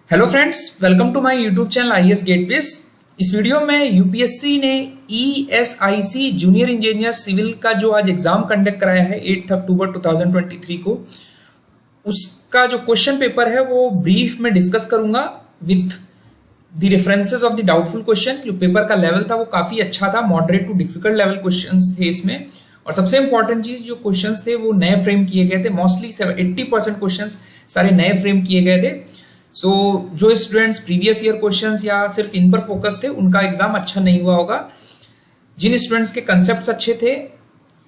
Hello friends, welcome to my YouTube channel IAS gateways. इस video में UPSC ने ESIC junior engineer civil का जो आज एग्जाम कंडक्ट कराया है 8 अक्टूबर 2023 को, उसका जो क्वेश्चन पेपर है वो ब्रीफ में डिस्कस करूंगा with the references of the doubtful question. जो पेपर का लेवल था वो काफी अच्छा था, moderate to difficult level questions थे इसमें। और सबसे इंपॉर्टेंट चीज, जो क्वेश्चंस थे वो नए फ्रेम किए गए थे। मोस्टली 80% क्वेश्चंस सारे नए फ्रेम किए गए थे। सो जो स्टूडेंट्स प्रीवियस ईयर क्वेश्चंस या सिर्फ इन पर फोकस थे, उनका एग्जाम अच्छा नहीं हुआ होगा। जिन स्टूडेंट्स के कंसेप्ट्स अच्छे थे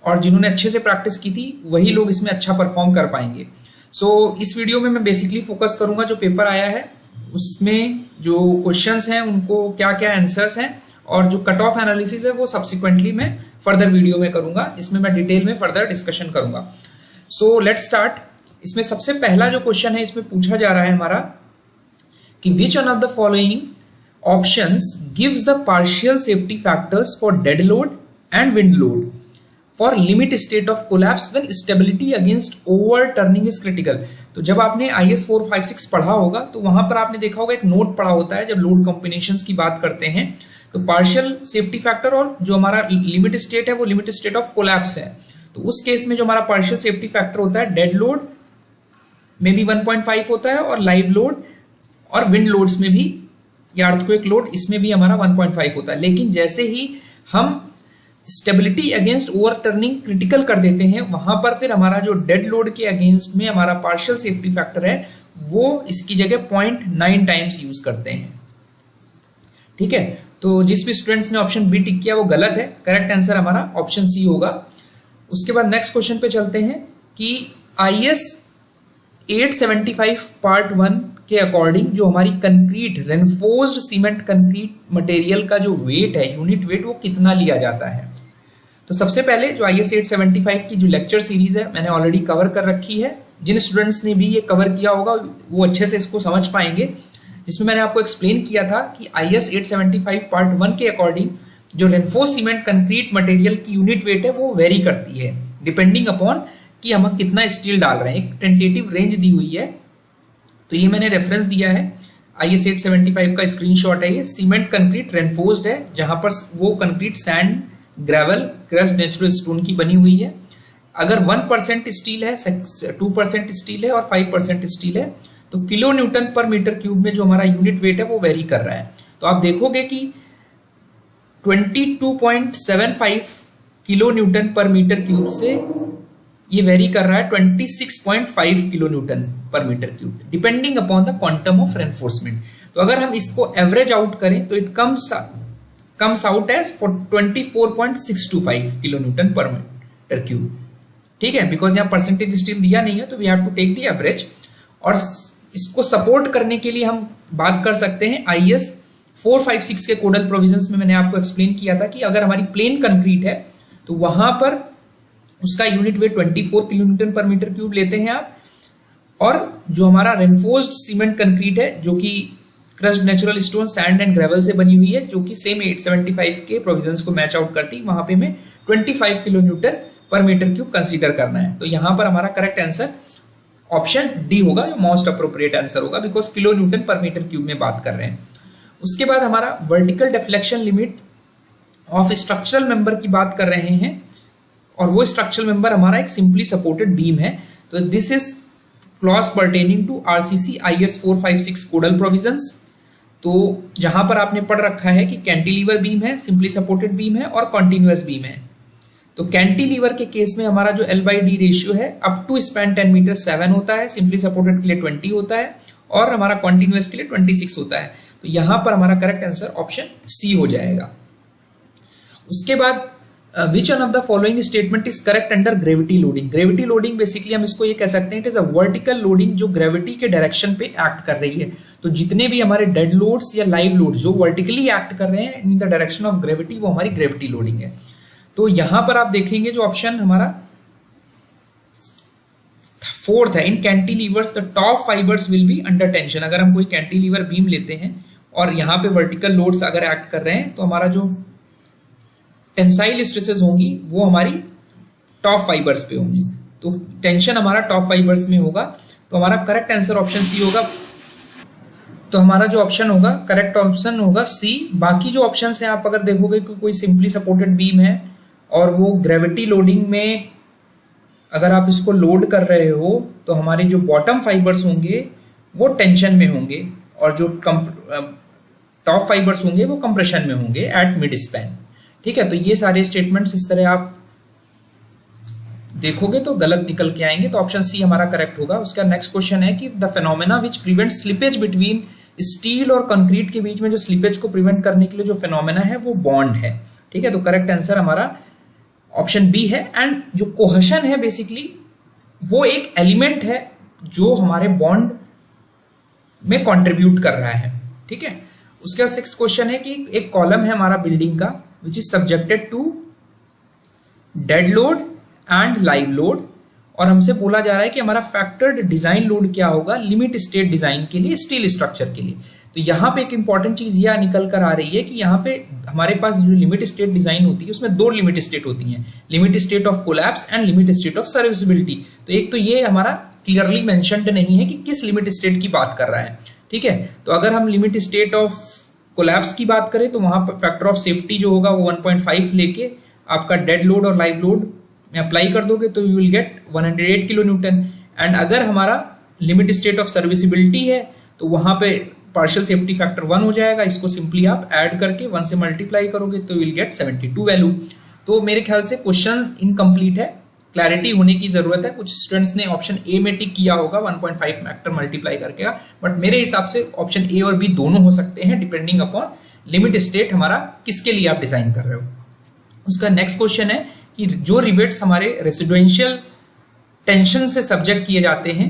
और जिन्होंने अच्छे से प्रैक्टिस की थी, वही लोग इसमें अच्छा परफॉर्म कर पाएंगे। सो इस वीडियो में मैं बेसिकली फोकस करूंगा जो पेपर आया है उसमें जो क्वेश्चंस हैं उनको क्या क्या आंसर्स हैं, और जो कट ऑफ एनालिसिस है वो सब्सिक्वेंटली मैं फर्दर वीडियो में करूंगा। इसमें मैं डिटेल में फर्दर डिस्कशन करूंगा। So let's start. इसमें सबसे पहला जो क्वेश्चन है इसमें पूछा जा रहा है हमारा कि which one of the following options gives the partial safety factors for dead load and wind load for limit state of collapse when stability against overturning is critical। तो जब आपने IS 456 पढ़ा होगा तो वहां पर आपने देखा होगा एक नोट पढ़ा होता है। जब लोड कॉम्बिनेशंस की बात करते हैं तो पार्शियल सेफ्टी फैक्टर और जो हमारा लिमिट स्टेट है वो लिमिट स्टेट ऑफ कोलैप्स है। तो उस केस में जो हमारा पार्शियल सेफ्टी फैक्टर होता है, डेड लोड में भी 1.5 होता है और लाइव लोड और विंड लोड्स में भी या अर्थक्वेक लोड इसमें भी हमारा 1.5 होता है। लेकिन जैसे ही हम स्टेबिलिटी अगेंस्ट ओवरटर्निंग क्रिटिकल कर देते हैं, वहां पर फिर हमारा जो डेड लोड के अगेंस्ट में हमारा पार्शियल सेफ्टी फैक्टर है वो इसकी जगह 0.9 टाइम्स यूज करते हैं। ठीक है, तो जिस भी स्टूडेंट्स ने ऑप्शन बी टिक किया वो गलत है। करेक्ट आंसर हमारा ऑप्शन सी होगा। उसके बाद नेक्स्ट क्वेश्चन पे चलते हैं कि IS 875 पार्ट 1 के अकॉर्डिंग जो हमारी concrete reinforced cement concrete material का जो वेट है, यूनिट वेट, वो कितना लिया जाता है। तो सबसे पहले जो IS 875 की जो लेक्चर सीरीज है मैंने ऑलरेडी कवर कर रखी है। जिन स्टूडेंट्स ने भी ये कवर किया होगा वो अच्छे से इसको समझ पाएंगे। जिसमें मैंने आपको एक्सप्लेन किया था कि IS 875 पार्ट 1 के अकॉर्डिंग जो रेनफोर्स्ड सीमेंट कंक्रीट मटेरियल की यूनिट वेट है वो वेरी करती है डिपेंडिंग अपॉन कि हम कितना स्टील डाल रहे हैं। एक टेंटेटिव रेंज दी हुई है। तो ये मैंने रेफरेंस दिया है, IS 875 का स्क्रीनशॉट है। ये सीमेंट कंक्रीट रेनफोर्स्ड है, जहां पर वो concrete sand, gravel, crushed natural stone की बनी हुई है। अगर 1% स्टील है, 2% स्टील है और 5% स्टील है तो kilo newton per metre cube में जो हमारा यूनिट वेट है वो वेरी कर रहा है। तो आप देखोगे कि 22.75 kilo newton per metre cube से ये वेरी कर रहा है 26.5 kilo newton per metre cube, depending upon the quantum of reinforcement. तो अगर हम इसको एवरेज आउट करें तो it comes out as 24.625 kilo newton per metre cube. ठीक है, बिकॉज यहाँ परसेंटेज स्टील दिया नहीं है तो we have to take the average. और इसको सपोर्ट करने के लिए हम बात कर सकते हैं IS 456 के कोडल प्रोविजंस में। मैंने आपको एक्सप्लेन किया था कि अगर हमारी प्लेन कंक्रीट है तो वहां पर उसका unit weight 24 kilo newton per metre cube लेते हैं आप। और जो हमारा रेनफोर्स्ड सीमेंट कंक्रीट है जो कि crushed natural stone, sand and gravel से बनी हुई है, जो कि सेम 875 के प्रोविजंस को मैच आउट करती, वहां पे में 25 kilo newton per metre cube consider करना है। तो यहां पर हमारा करेक्ट आंसर ऑप्शन डी होगा, जो मोस्ट अप्रोप्रिएट आंसर होगा, because kilo newton per metre cube में बात कर रहे हैं। उसके बाद हमारा vertical deflection limit of structural member की बात कर रहे हैं, और वो स्ट्रक्चरल मेंबर हमारा एक सिंपली सपोर्टेड बीम है। तो this is clause pertaining to RCC IS 456 codal provisions. तो जहां पर आपने पढ़ रखा है कि कैंटिलीवर बीम है, सिंपली सपोर्टेड बीम है और कॉन्टिन्यूअस बीम है। तो कैंटिलीवर के केस में हमारा जो L/D रेशियो है अप टू स्पैन 10 मीटर 7 होता है, सिंपली सपोर्टेड के लिए 20 होता है और हमारा कॉन्टिन्यूअस के लिए 26 होता है। तो यहां पर हमारा करेक्ट आंसर ऑप्शन सी हो जाएगा। उसके बाद विच one of the following statement is correct under gravity loading. Gravity loading basically हम इसको ये कह सकते हैं it is a vertical loading जो ग्रेविटी के डायरेक्शन पे एक्ट कर रही है। तो जितने भी हमारे डेड लोड्स या लाइव लोड जो वर्टिकली एक्ट कर रहे हैं in the direction of gravity, वो हमारी ग्रेविटी लोडिंग है। तो यहां पर आप देखेंगे जो ऑप्शन हमारा 4th है, in cantilevers the top fibres will be under tension. अगर हम कोई कैंटिलीवर बीम लेते हैं और यहाँ पे वर्टिकल लोड्स अगर एक्ट कर रहे हैं तो हमारा जो टेंसाइल स्ट्रेसेस होंगी वो हमारी टॉप फाइबर्स पे होंगी। तो टेंशन हमारा टॉप फाइबर्स में होगा। तो हमारा करेक्ट आंसर ऑप्शन सी होगा। तो हमारा जो ऑप्शन होगा, करेक्ट ऑप्शन होगा सी। बाकी जो ऑप्शन है आप अगर देखोगे कि कोई सिंपली सपोर्टेड बीम है और वो ग्रेविटी लोडिंग में अगर आप इसको लोड कर रहे हो तो हमारे जो बॉटम फाइबर्स होंगे वो टेंशन में होंगे और जो टॉप फाइबर्स होंगे वो कंप्रेशन में होंगे एट मिड स्पैन। ठीक है, तो ये सारे स्टेटमेंट्स इस तरह आप देखोगे तो गलत निकल के आएंगे, तो ऑप्शन सी हमारा करेक्ट होगा। उसका नेक्स्ट क्वेश्चन है कि the phenomena which prevent slippage between steel और कंक्रीट के बीच में जो स्लिपेज को प्रिवेंट करने के लिए जो फेनोमेना है वो बॉन्ड है। ठीक है, तो करेक्ट आंसर हमारा ऑप्शन बी है। एंड जो कोहेशन है बेसिकली वो एक एलिमेंट है जो हमारे बॉन्ड में कंट्रीब्यूट कर रहा है। ठीक है, उसका सिक्स्थ क्वेश्चन है कि एक कॉलम है हमारा बिल्डिंग का which is subjected to dead load and live load, और हमसे बोला जा रहा है कि हमारा फैक्टर्ड डिजाइन लोड क्या होगा लिमिट स्टेट डिजाइन के लिए, स्टील स्ट्रक्चर के लिए। तो यहाँ पे एक इंपॉर्टेंट चीज यह निकल कर आ रही है कि यहाँ पे हमारे पास जो लिमिट स्टेट डिजाइन होती है उसमें दो लिमिट स्टेट होती हैं, limit state of collapse and limit state of serviceability. तो एक तो ये हमारा क्लियरली मेंशन्ड नहीं है कि किस लिमिट स्टेट की बात कर रहा है। ठीक है, तो अगर हम लिमिट स्टेट ऑफ कोलैप्स की बात करें तो वहां पर फैक्टर ऑफ सेफ्टी जो होगा वो 1.5 लेके आपका डेड लोड और लाइव लोड में अप्लाई कर दोगे तो you will gate 108 kilo Newton. And अगर हमारा लिमिट स्टेट ऑफ सर्विसिबिलिटी है तो वहां पे पार्शियल सेफ्टी फैक्टर 1 हो जाएगा, इसको सिंपली आप ऐड करके 1 से मल्टीप्लाई करोगे तो विल गेट 72 वैल्यू। तो मेरे ख्याल से क्वेश्चन इनकम्प्लीट है, क्लैरिटी होने की जरूरत है। कुछ स्टूडेंट्स ने ऑप्शन ए में टिक किया होगा 1.5 फैक्टर मल्टीप्लाई करके, बट मेरे हिसाब से ऑप्शन ए और बी दोनों हो सकते हैं डिपेंडिंग अपॉन लिमिट स्टेट हमारा किसके लिए आप डिजाइन कर रहे हो। उसका नेक्स्ट क्वेश्चन है कि जो रिवेट्स हमारे रेसिडेंशियल टेंशन से सब्जेक्ट किए जाते हैं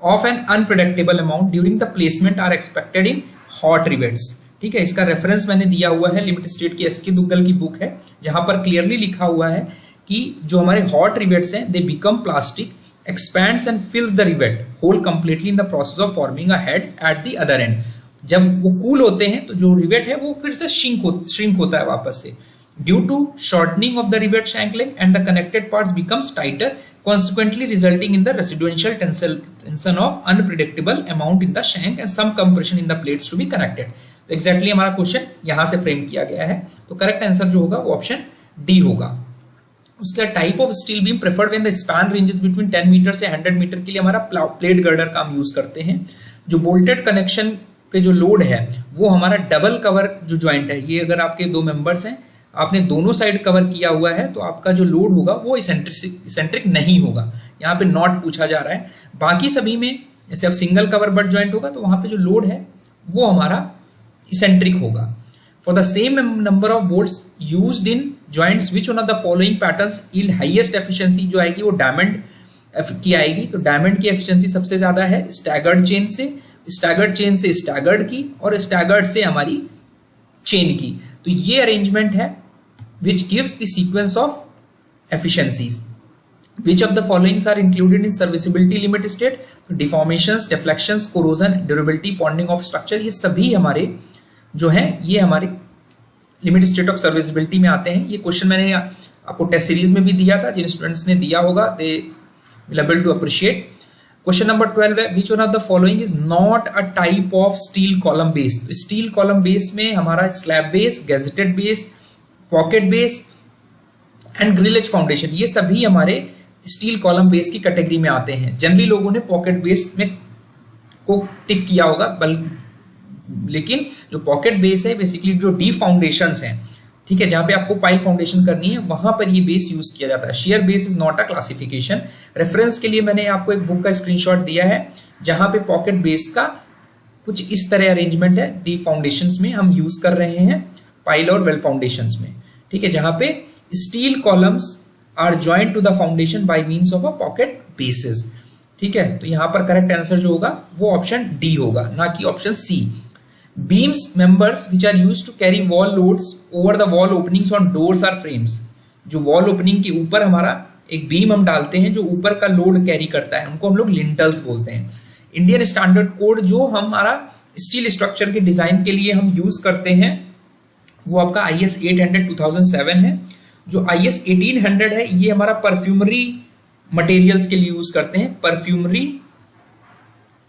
of an unpredictable amount during the placement are expected in hot rivets. ठीक है, इसका रेफरेंस मैंने दिया हुआ है लिमिट स्टेट की एसके दुग्गल की बुक है, जहां पर क्लियरली लिखा हुआ है कि जो हमारे हॉट रिवेट्स हैं they become plastic, expands and fills the rivet hole completely in the process of forming a head at the other end. जब वो कूल होते हैं तो जो रिवेट है वो फिर से श्रिंक होता है वापस से। Due to shortening of the rivet shank length and the connected parts becomes tighter, consequently resulting in the residual tension of unpredictable amount in the shank and some compression in the plates to be connected. तो exactly हमारा question यहाँ से frame किया गया है, तो correct answer जो होगा वो ऑप्शन डी होगा। उसका type of steel beam preferred when the span ranges between 10 metre से 100 मीटर के लिए हमारा प्लेट गर्डर का हम यूज करते हैं। जो बोल्टेड कनेक्शन पे जो लोड है वो हमारा डबल कवर जो ज्वाइंट है, ये अगर आपके दो मेंबर्स हैं आपने दोनों साइड कवर किया हुआ है तो आपका जो लोड होगा वो इसेंट्रिक नहीं होगा, यहाँ पे नॉट पूछा जा रहा है। बाकी सभी में जैसे अब सिंगल कवर बट ज्वाइंट होगा तो वहां पे जो लोड है वो हमारा इसेंट्रिक होगा। For the same number of bolts used in joints which one of the following patterns yield highest efficiency जो आएगी वो डायमंड की आएगी। तो डायमंड की एफिशिएंसी सबसे ज्यादा है स्टैगर्ड चेन से स्टैगर्ड की और स्टैगर्ड से हमारी चेन की। तो ये अरेंजमेंट है which gives the sequence of efficiencies. Which of the followings are included in serviceability limit state? तो deformations, deflections, corrosion, durability, bonding of structure, ये सभी हमारे जो हैं ये हमारे लिमिट स्टेट ऑफ सर्विसिबिलिटी में आते हैं। ये क्वेश्चन मैंने आपको टेस्ट सीरीज में भी दिया था, जिन स्टूडेंट्स ने दिया होगा they will able to appreciate. Question number 12 है which one of the following is not a type of steel column base. तो स्टील कॉलम बेस में हमारा slab base, gusseted base, pocket base and grillage foundation ये सभी हमारे steel column base की category में आते हैं। जनरली लोगों ने पॉकेट बेस में को टिक किया होगा, लेकिन जो पॉकेट बेस है बेसिकली जो डी फाउंडेशंस हैं, ठीक है, जहां पे आपको पाइल फाउंडेशन करनी है वहां पर ये बेस यूज किया जाता है। Share base is not a classification. Reference के लिए मैंने आपको एक बुक का स्क्रीनशॉट दिया है जहां पे पॉकेट बेस का कुछ इस तरह अरेंजमेंट है, डी फाउंडेशंस में हम यूज कर रहे हैं पाइल और वेल फाउंडेशंस में, ठीक है, जहां पे steel columns are joint to the foundation by means of a pocket basis. ठीक है, तो यहां पर करेक्ट आंसर जो होगा वो ऑप्शन डी होगा, ना कि option C. Beams members which are used to carry wall loads over the wall openings on doors or frames. जो वॉल ओपनिंग के ऊपर हमारा एक बीम हम डालते हैं जो ऊपर का लोड कैरी करता है, उनको हम लोग लिंटल्स बोलते हैं। इंडियन स्टैंडर्ड कोड जो हमारा स्टील स्ट्रक्चर के डिजाइन के लिए हम यूज करते हैं वो आपका IS 800 2007 है। जो IS 1800 है ये हमारा परफ्यूमरी मटेरियल्स के लिए यूज करते हैं, परफ्यूमरी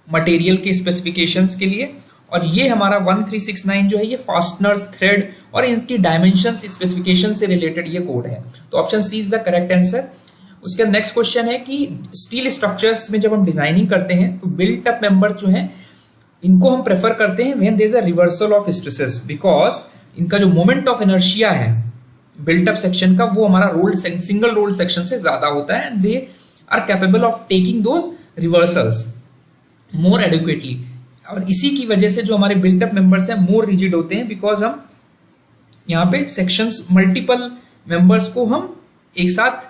मटेरियल के स्पेसिफिकेशंस के लिए। और ये हमारा 1369 जो है ये फास्टनर्स, थ्रेड और इनकी डायमेंशंस स्पेसिफिकेशन से रिलेटेड ये कोड है। तो option C is the correct answer. उसका नेक्स्ट क्वेश्चन है कि स्टील स्ट्रक्चर्स में जब हम डिजाइनिंग करते हैं तो बिल्ट अप मेंबर जो है इनको हम प्रेफर करते हैं when there is a reversal of stresses, because इनका जो मोमेंट ऑफ इनर्शिया है बिल्ट अप सेक्शन का वो हमारा रोल्ड सिंगल रोल्ड सेक्शन से ज्यादा होता है, and they are capable of taking those reversals more adequately. और इसी की वजह से जो हमारे बिल्ट अप मेंबर्स हैं मोर रिजिड होते हैं, बिकॉज हम यहाँ पे सेक्शंस मल्टीपल मेंबर्स को हम एक साथ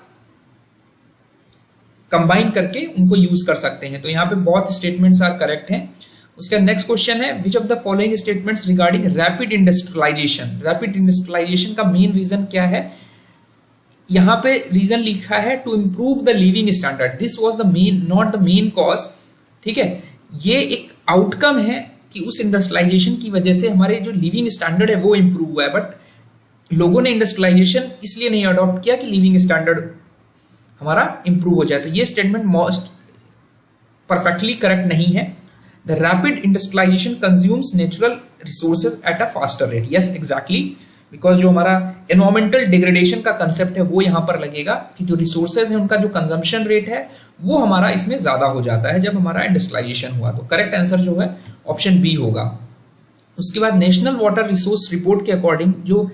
कंबाइन करके उनको यूज कर सकते हैं। तो यहाँ पे बहुत स्टेटमेंट्स आर करेक्ट हैं। उसका नेक्स्ट क्वेश्चन है which of the following statements regarding rapid industrialisation. Rapid industrialisation का मेन रीजन क्या है? यहाँ पे रीजन लिखा है to improve the living standard, this was the main not the main cause. ठीक है, ये एक आउटकम है कि उस इंडस्ट्रियलाइजेशन की वजह से हमारे जो लिविंग स्टैंडर्ड है वो इंप्रूव हुआ है, बट लोगों ने इंडस्ट्रियलाइजेशन इसलिए नहीं अडॉप्ट किया कि लिविंग स्टैंडर्ड हमारा इंप्रूव हो जाए। तो ये स्टेटमेंट मोस्ट परफेक्टली करेक्ट नहीं है। The rapid industrialisation consumes natural resources at a faster rate, yes exactly, because जो हमारा एनवायरमेंटल डिग्रेडेशन का कंसेप्ट है वो यहां पर लगेगा कि जो रिसोर्सेज है उनका जो कंजम्पशन रेट है वो हमारा इसमें ज्यादा हो जाता है जब हमारा इंडस्ट्रियलाइजेशन हुआ। तो करेक्ट आंसर जो है ऑप्शन बी होगा। उसके बाद नेशनल वाटर रिसोर्स रिपोर्ट के अकॉर्डिंग जो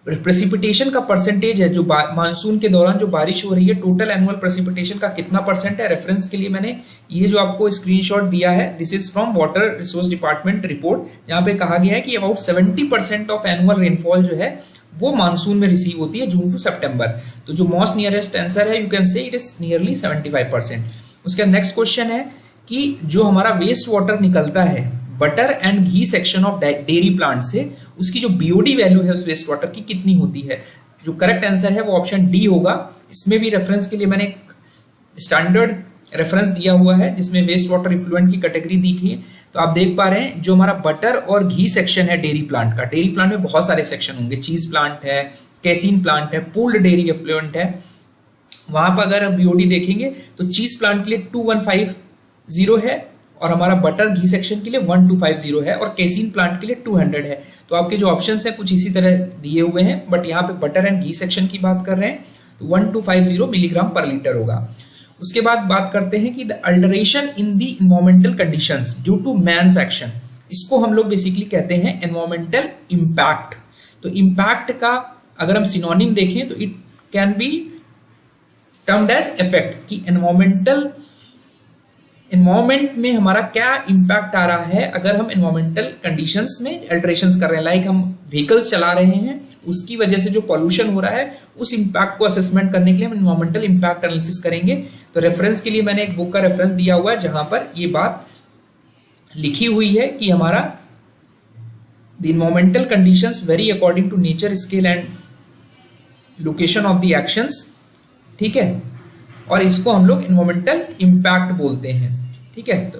प्रेसिपिटेशन का परसेंटेज है, जो मानसून के दौरान जो बारिश हो रही है, टोटल एनुअल प्रेसिपिटेशन का कितना परसेंट है, रेफरेंस के लिए मैंने ये जो आपको स्क्रीनशॉट दिया है, this is from water resource department report, जहां पे कहा गया है कि अबाउट 70% ऑफ एनुअल रेनफॉल जो है वो मानसून में रिसीव होती है जून टू सितंबर। तो जो मोस्ट नियरेस्ट आंसर है you can say it is nearly 75%। उसका नेक्स्ट क्वेश्चन है कि जो हमारा वेस्ट वाटर निकलता है butter and ghee section of dairy plant से, उसकी जो बीओडी वैल्यू है उस वेस्ट वाटर की कितनी होती है? जो करेक्ट आंसर है वो ऑप्शन डी होगा। इसमें भी रेफरेंस के लिए मैंने एक स्टैंडर्ड रेफरेंस दिया हुआ है जिसमें वेस्ट वाटर इफ्लुएंट की कैटेगरी दिखी है। तो आप देख पा रहे हैं जो हमारा बटर और घी सेक्शन है डेयरी प्लांट का, डेयरी प्लांट में बहुत सारे सेक्शन होंगे, चीज प्लांट है, कैसीन प्लांट है, पूल्ड डेयरी एफ्लुएंट है, वहां पर अगर बीओडी देखेंगे तो चीज प्लांट के लिए 2150 है और हमारा बटर घी सेक्शन के लिए 1250 है और कैसीन प्लांट के लिए 200 है। तो आपके जो ऑप्शंस हैं कुछ इसी तरह दिए हुए हैं, बट यहाँ पे बटर एंड घी सेक्शन की बात कर रहे हैं तो 1250 मिलीग्राम पर लीटर होगा। उसके बाद बात करते हैं कि the alteration in the environmental conditions due to man's action, इसको हम लोग बेसिकली कहते हैं एनवायरमेंटल इम्पैक्ट। तो इम्पैक्ट का अगर हम सिनोनिम देखें तो it can be termed as effect, कि एनवायरमेंट में हमारा क्या इम्पैक्ट आ रहा है अगर हम एनवायरमेंटल कंडीशंस में अल्टरेशंस कर रहे हैं, लाइक हम व्हीकल्स चला रहे हैं उसकी वजह से जो पॉल्यूशन हो रहा है उस इम्पैक्ट को असेसमेंट करने के लिए हम एनवायरमेंटल इम्पैक्ट एनालिसिस करेंगे। तो रेफरेंस के लिए मैंने एक बुक का रेफरेंस दिया हुआ है जहां पर ये बात लिखी हुई है कि हमारा the environmental conditions vary according to nature, scale and location of the actions, ठीक है, और इसको हम लोग एनवायरमेंटल इम्पैक्ट बोलते हैं। ठीक है, तो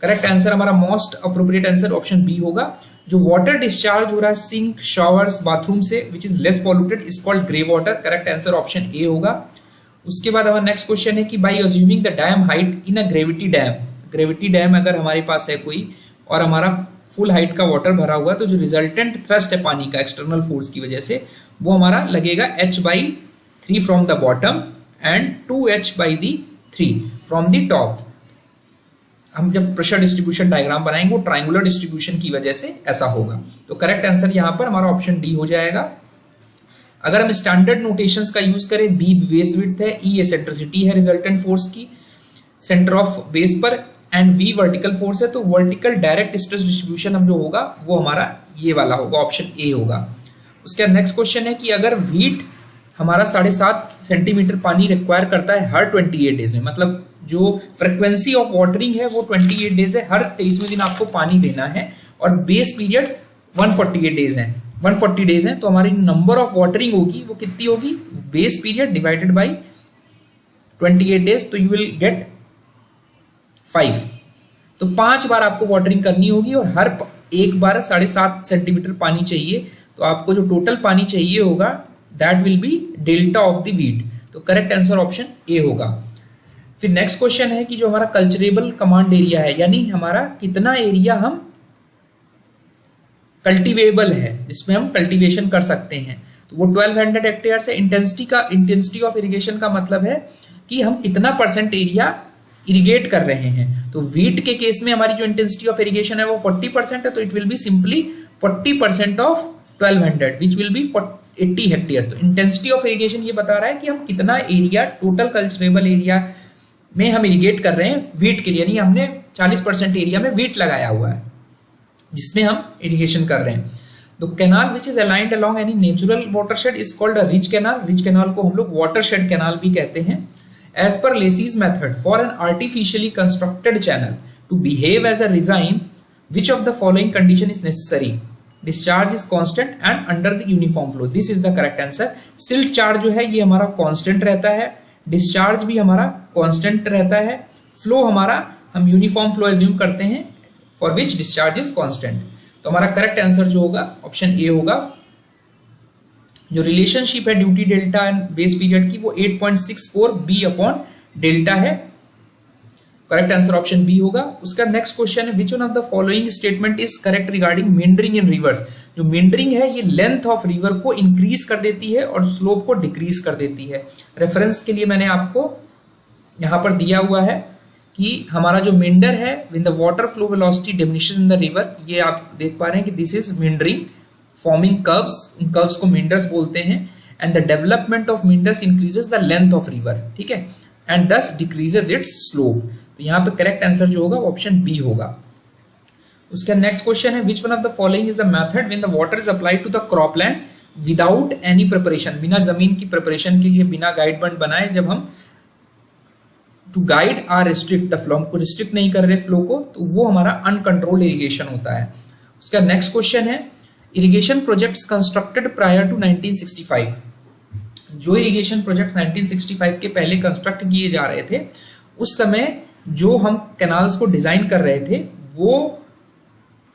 करेक्ट आंसर हमारा most appropriate answer option B होगा। जो वाटर डिस्चार्ज हो रहा है सिंक, शावर्स, बाथरूम से which is less polluted is called grey water, correct answer option A होगा। उसके बाद हमारा नेक्स्ट क्वेश्चन है कि by assuming the dam height in a gravity dam, gravity dam अगर हमारे पास है कोई और हमारा फुल हाइट का वाटर भरा हुआ है तो जो रिजल्टेंट थ्रस्ट है पानी का एक्सटर्नल फोर्स की वजह से वो हमारा लगेगा h/3 from the bottom and 2h/3 from the top. हम जब प्रेशर डिस्ट्रीब्यूशन डायग्राम बनाएंगे वो ट्रायंगुलर डिस्ट्रीब्यूशन की वजह से ऐसा होगा। तो करेक्ट आंसर यहां पर हमारा ऑप्शन डी हो जाएगा। अगर हम स्टैंडर्ड नोटेशंस का यूज करें, बी बेस विड्थ है, ई एसेंट्रिसिटी है रिजल्टेंट फोर्स की सेंटर ऑफ बेस पर, एंड वी वर्टिकल फोर्स है, तो वर्टिकल डायरेक्ट स्ट्रेस डिस्ट्रीब्यूशन हम जो होगा वो हमारा ये वाला होगा, ऑप्शन ए होगा। उसके नेक्स्ट क्वेश्चन है कि अगर व्हीट हमारा 7.5 सेंटीमीटर पानी रिक्वायर करता है हर 28 डेज में, मतलब जो फ्रीक्वेंसी ऑफ वाटरिंग है वो 28 डेज है, हर 23वें दिन आपको पानी देना है, और बेस पीरियड 148 डेज है, 140 डेज है, तो हमारी नंबर ऑफ वाटरिंग होगी वो कितनी होगी? Base period divided by 28 days, तो यू विल गेट 5। तो 5 बार आपको वाटरिंग करनी होगी और हर एक बार 7.5 सेंटीमीटर पानी चाहिए, तो आपको जो टोटल पानी चाहिए होगा that will be delta of the wheat. तो करेक्ट आंसर ऑप्शन ए होगा। फिर नेक्स्ट क्वेश्चन है कि जो हमारा कल्चरेबल कमांड एरिया है, यानी हमारा कितना एरिया हम कल्टीवेबल है, जिसमें हम कल्टीवेशन कर सकते हैं, तो वो 1200 हेक्टेयर से। इंटेंसिटी ऑफ इरिगेशन का मतलब है कि हम कितना परसेंट एरिया इरिगेट कर रहे हैं। तो वीट के केस में हमारी जो इंटेंसिटी ऑफ इरिगेशन है वो 40% है, तो it will be simply 40% of 1200 which will be 80 hectare. तो इंटेंसिटी ऑफ इरिगेशन ये बता रहा है कि हम कितना एरिया, टोटल कल्चरेबल एरिया में हम इरिगेट कर रहे हैं वीट के लिए, यानी हमने 40% एरिया में वीट लगाया हुआ है जिसमें हम इरिगेशन कर रहे हैं। तो canal which is aligned along any natural watershed is called a rich canal. Rich canal को हम लोग वाटरशेड कैनाल भी कहते हैं। As per Lacey's method, for an artificially constructed channel to behave as a regime, which of the following condition is necessary? Discharge is constant and under the uniform flow. This is the correct answer. Silt charge जो है ये हमारा constant रहता है, discharge भी हमारा constant रहता है, flow हमारा हम uniform flow assume करते हैं, for which discharge is constant. तो हमारा correct answer जो होगा option A होगा। जो रिलेशनशिप है duty delta and base period की वो 8.64 बी अपॉन डेल्टा है। करेक्ट आंसर ऑप्शन बी होगा। उसका नेक्स्ट क्वेश्चन है which one of the following statement is correct regarding meandering in reverse. जो मेंडरिंग है ये लेंथ ऑफ रिवर को इंक्रीज कर देती है और स्लोप को डिक्रीज कर देती है। रेफरेंस के लिए मैंने आपको यहां पर दिया हुआ है कि हमारा जो मेंडर है when the water flow velocity diminishes in the river, ये आप देख पा रहे हैं कि this is meandering, forming curves, उन कर्व्स को मेंडर्स बोलते हैं। And the development of meanders increases the length of river, ठीक है, एंड दस डिक्रीजेस इट्स स्लोप। तो यहाँ पे करेक्ट आंसर जो होगा ऑप्शन बी होगा। उसका नेक्स्ट क्वेश्चन है which one of the following is the method when the water is applied to the cropland without any preparation. बिना जमीन की प्रिपरेशन के लिए, बिना गाइड बंड बनाए, जब हम to guide or restrict the flow, हमको रिस्ट्रिक्ट नहीं कर रहे फ्लो को, तो वो हमारा अनकंट्रोल्ड इरिगेशन होता है। उसका नेक्स्ट क्वेश्चन है irrigation projects constructed prior to 1965। जो इरिगेशन प्रोजेक्ट्स 1965 के पहले कंस्ट्रक्ट किए जा रहे थे, उस समय जो हम कैनाल्स को डिजाइन कर रहे थे वो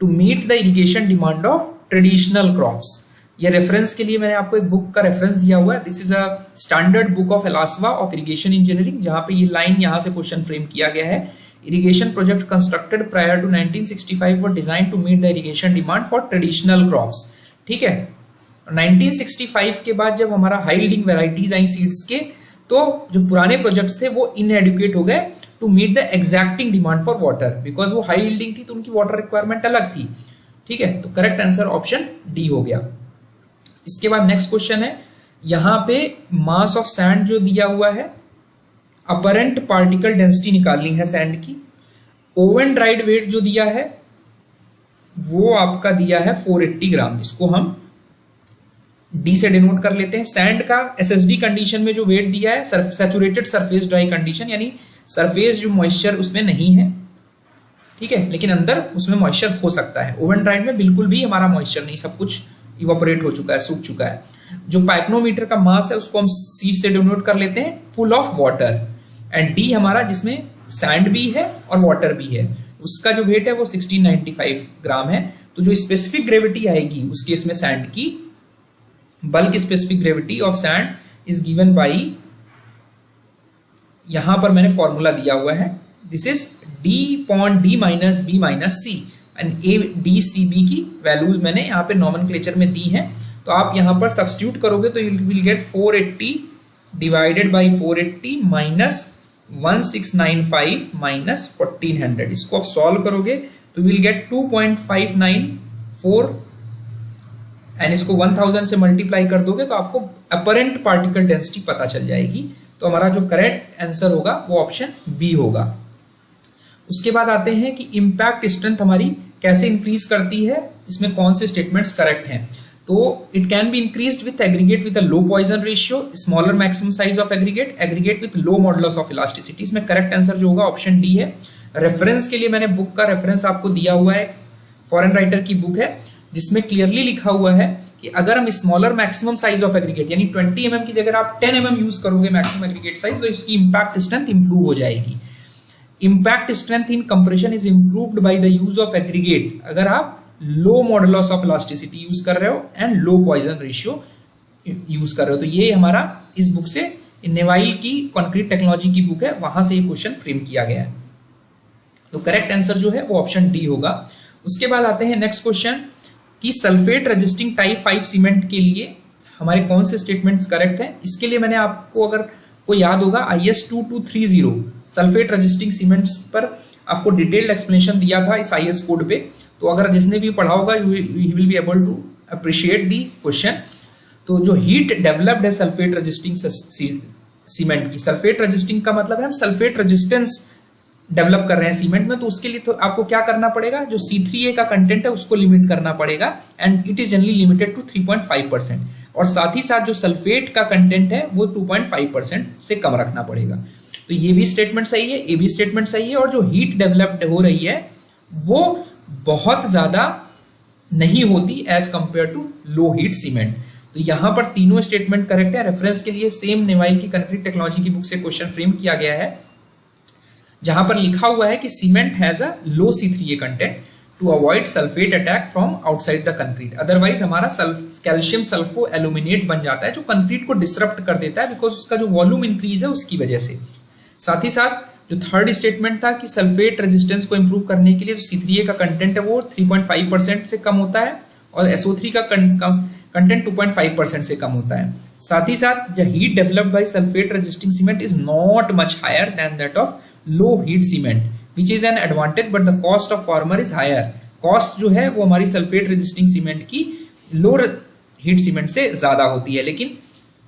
to meet the irrigation demand of traditional crops. ये रेफरेंस के लिए मैंने आपको एक बुक का रेफरेंस दिया हुआ है। This is a standard book of एलास्वा ऑफ इरिगेशन इंजीनियरिंग, जहां पे ये लाइन यहां से क्वेश्चन फ्रेम किया गया है। Irrigation projects constructed prior to 1965 were designed to meet the irrigation demand for traditional crops. ठीक है, 1965 के बाद जब हमारा हाई यील्डिंग वेराइटीज आई सीड्स के, तो जो पुराने प्रोजेक्ट्स थे वो इनएडुकेट हो गए to meet the exacting demand for water, because वो हाई यील्डिंग थी तो उनकी वाटर रिक्वायरमेंट अलग थी। ठीक है, तो करेक्ट आंसर ऑप्शन डी हो गया। इसके बाद नेक्स्ट क्वेश्चन है, यहां पे मास ऑफ सैंड जो दिया हुआ है, अपरेंट पार्टिकल डेंसिटी निकालनी है सैंड की। ओवन ड्राइड वेट जो दिया है वो आपका दिया है 480 ग्राम, इसको हम डी से डिनोट कर लेते हैं। सैंड का एसएसडी कंडीशन में जो वेट दिया है, सैचुरेटेड सरफेस ड्राई कंडीशन, यानी सरफेस जो मॉइस्चर उसमें नहीं है, ठीक है, लेकिन अंदर उसमें मॉइस्चर हो सकता है। ओवन ड्राइड में बिल्कुल भी हमारा मॉइस्चर नहीं, सब कुछ इवापोरेट हो चुका है, सूख चुका है। जो पाइक्नोमीटर का मास है उसको हम सी से डिनोट कर लेते हैं, full of water. And D हमारा जिसमें सैंड भी है और वाटर भी है, उसका जो वेट है वो 1695 ग्राम है। तो जो स्पेसिफिक ग्रेविटी आएगी उस केस में सैंड की, bulk specific gravity of sand is given by, यहां पर मैंने फॉर्मूला दिया हुआ है, this is D point D minus B minus C, and A D C B की वैल्यूज मैंने यहाँ पे नॉमेनक्लेचर में दी है। तो आप यहां पर सब्स्टिट्यूट करोगे तो you will gate 480 divided by 480 minus 1695 minus 1400। इसको आप सॉल्व करोगे तो विल गेट 2.594 एंड इसको 1000 से मल्टीप्लाई कर दोगे तो आपको अपरेंट पार्टिकल डेंसिटी पता चल जाएगी। तो हमारा जो करेक्ट आंसर होगा वो ऑप्शन बी होगा। उसके बाद आते हैं कि इंपैक्ट स्ट्रेंथ हमारी कैसे इंक्रीज करती है, इसमें कौन से स्टेटमेंट्स करेक्ट हैं। तो it can be increased with aggregate with a low Poisson ratio, smaller maximum size of aggregate, aggregate with low modulus of elasticity. इसमें करेक्ट आंसर जो होगा ऑप्शन डी है। रेफरेंस के लिए मैंने बुक का रेफरेंस आपको दिया हुआ है, फॉरेन राइटर की बुक है, जिसमें क्लियरली लिखा हुआ है कि अगर हम smaller maximum size of aggregate यानी 20 mm की जगह आप 10 mm यूज करोगे मैक्सिमम एग्रीगेट साइज, तो इसकी इंपैक्ट स्ट्रेंथ इंप्रूव हो जाएगी। Impact strength in compression is improved by the use of aggregate, अगर आप लो मॉडुलस ऑफ इलास्टिसिटी यूज कर रहे हो and low Poisson ratio use कर रहे हो। तो ये हमारा इस बुक से, नेवाइल की कंक्रीट टेक्नोलॉजी की बुक है, वहां से ये क्वेश्चन फ्रेम किया गया है। तो करेक्ट आंसर जो है वो ऑप्शन डी होगा। उसके बाद आते हैं नेक्स्ट क्वेश्चन, कि सल्फेट रेजिस्टिंग टाइप 5 सीमेंट के लिए हमारे कौन से स्टेटमेंट्स करेक्ट हैं। इसके लिए मैंने आपको, अगर को याद होगा, IS 2230 सल्फेट रेजिस्टिंग सीमेंट्स पर आपको डिटेल्ड एक्सप्लेनेशन दिया था इस IS कोड पे। तो अगर जिसने भी पढ़ा होगा he will be able to appreciate the question. तो जो हीट डेवलप्ड है सल्फेट रेजिस्टिंग सीमेंट की, सल्फेट रेजिस्टिंग का मतलब है हम सल्फेट रेजिस्टेंस डेवलप कर रहे हैं सीमेंट में, तो उसके लिए तो आपको क्या करना पड़ेगा, जो C3A का कंटेंट है उसको लिमिट करना पड़ेगा and it is generally limited to 3.5%। और साथ ही साथ जो सल्फेट का कंटेंट है वो 2.5% से कम रखना पड़ेगा। तो ये भी स्टेटमेंट सही है, ये भी स्टेटमेंट सही है। और जो हीट डेवलप्ड हो रही है वो बहुत ज्यादा नहीं होती as compare to low heat cement. तो यहां पर तीनों स्टेटमेंट करेक्ट है। रेफरेंस के लिए सेम नेवाइल की कंक्रीट टेक्नोलॉजी की बुक से क्वेश्चन फ्रेम किया गया है, जहां पर लिखा हुआ है कि cement has a low C3A content to avoid sulphate attack from outside the concrete, otherwise हमारा कैल्शियम सल्फो एल्यूमिनेट बन जाता है जो कंक्रीट को डिसरप्ट कर देता है बिकॉज उसका जो वॉल्यूम इंक्रीज है उसकी वजह से। साथ ही साथ जो थर्ड स्टेटमेंट था कि सल्फेट रेजिस्टेंस को इंप्रूव करने के लिए जो C3A का कंटेंट है वो 3.5% से कम होता है और SO3 का कंटेंट 2.5% से कम होता है। साथ ही साथ the heat developed by sulphate resisting cement is not much higher than that of low heat cement which is an advantage but the cost of former is higher। Cost जो है वो हमारी सल्फेट रेजिस्टिंग सीमेंट की लो heat cement से ज्यादा होती है, लेकिन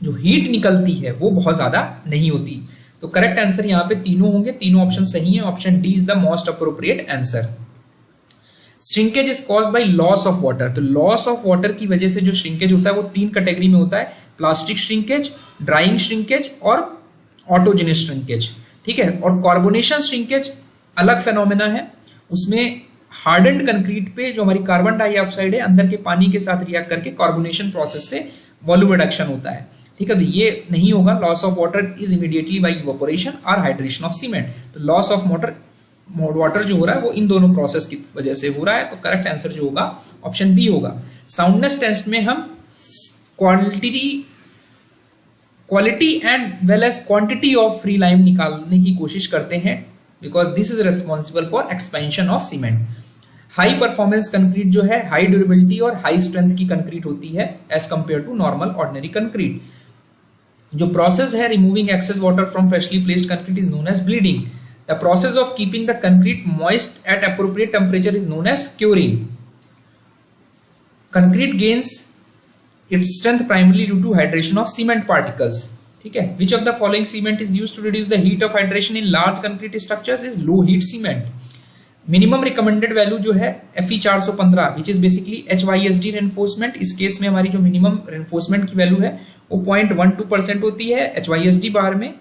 जो हीट निकलती है वो बहुत ज्यादा नहीं होती। तो करेक्ट आंसर यहाँ पे तीनों होंगे, तीनों ऑप्शन सही है। Option D is the most appropriate answer. Shrinkage is caused by loss of water. तो लॉस ऑफ वाटर की वजह से जो श्रिंकेज होता है वो 3 कैटेगरी में होता है, प्लास्टिक श्रिंकेज, ड्राइंग श्रिंकेज और ऑटोजेनिक श्रिंकेज। ठीक है, और कार्बोनेशन श्रिंकेज अलग फेनोमेना है। उसमें हार्डन्ड कंक्रीट पे जो हमारी कार्बन डाइऑक्साइड है अंदर के पानी के साथ रिएक्ट करके कार्बोनेशन प्रोसेस से वॉल्यूम रिडक्शन होता है। ठीक है, तो ये नहीं होगा। Loss of water is immediately by evaporation और हाइड्रेशन ऑफ सीमेंट। तो लॉस ऑफ वाटर जो हो रहा है वो इन दोनों प्रोसेस की वजह से हो रहा है। तो करेक्ट आंसर जो होगा ऑप्शन बी होगा। साउंडनेस टेस्ट में हम quality and well as quantity of free lime निकालने की कोशिश करते हैं because this is responsible for expansion of cement. High performance concrete जो है हाई ड्यूरेबिलिटी और हाई स्ट्रेंथ की कंक्रीट होती है as compare to normal ordinary concrete. जो प्रोसेस है removing excess water from freshly placed concrete is known as bleeding. The process of keeping the concrete moist at appropriate temperature is known as curing. Concrete gains its strength primarily due to hydration of cement particles. ठीक है, which of the following cement is used to reduce the heat of hydration in large concrete structures is low heat cement. Minimum recommended value जो है Fe 415 which is basically HYSD reinforcement. इस case में हमारी जो minimum reinforcement की value है वो 0.12% होती है HYSD बार में,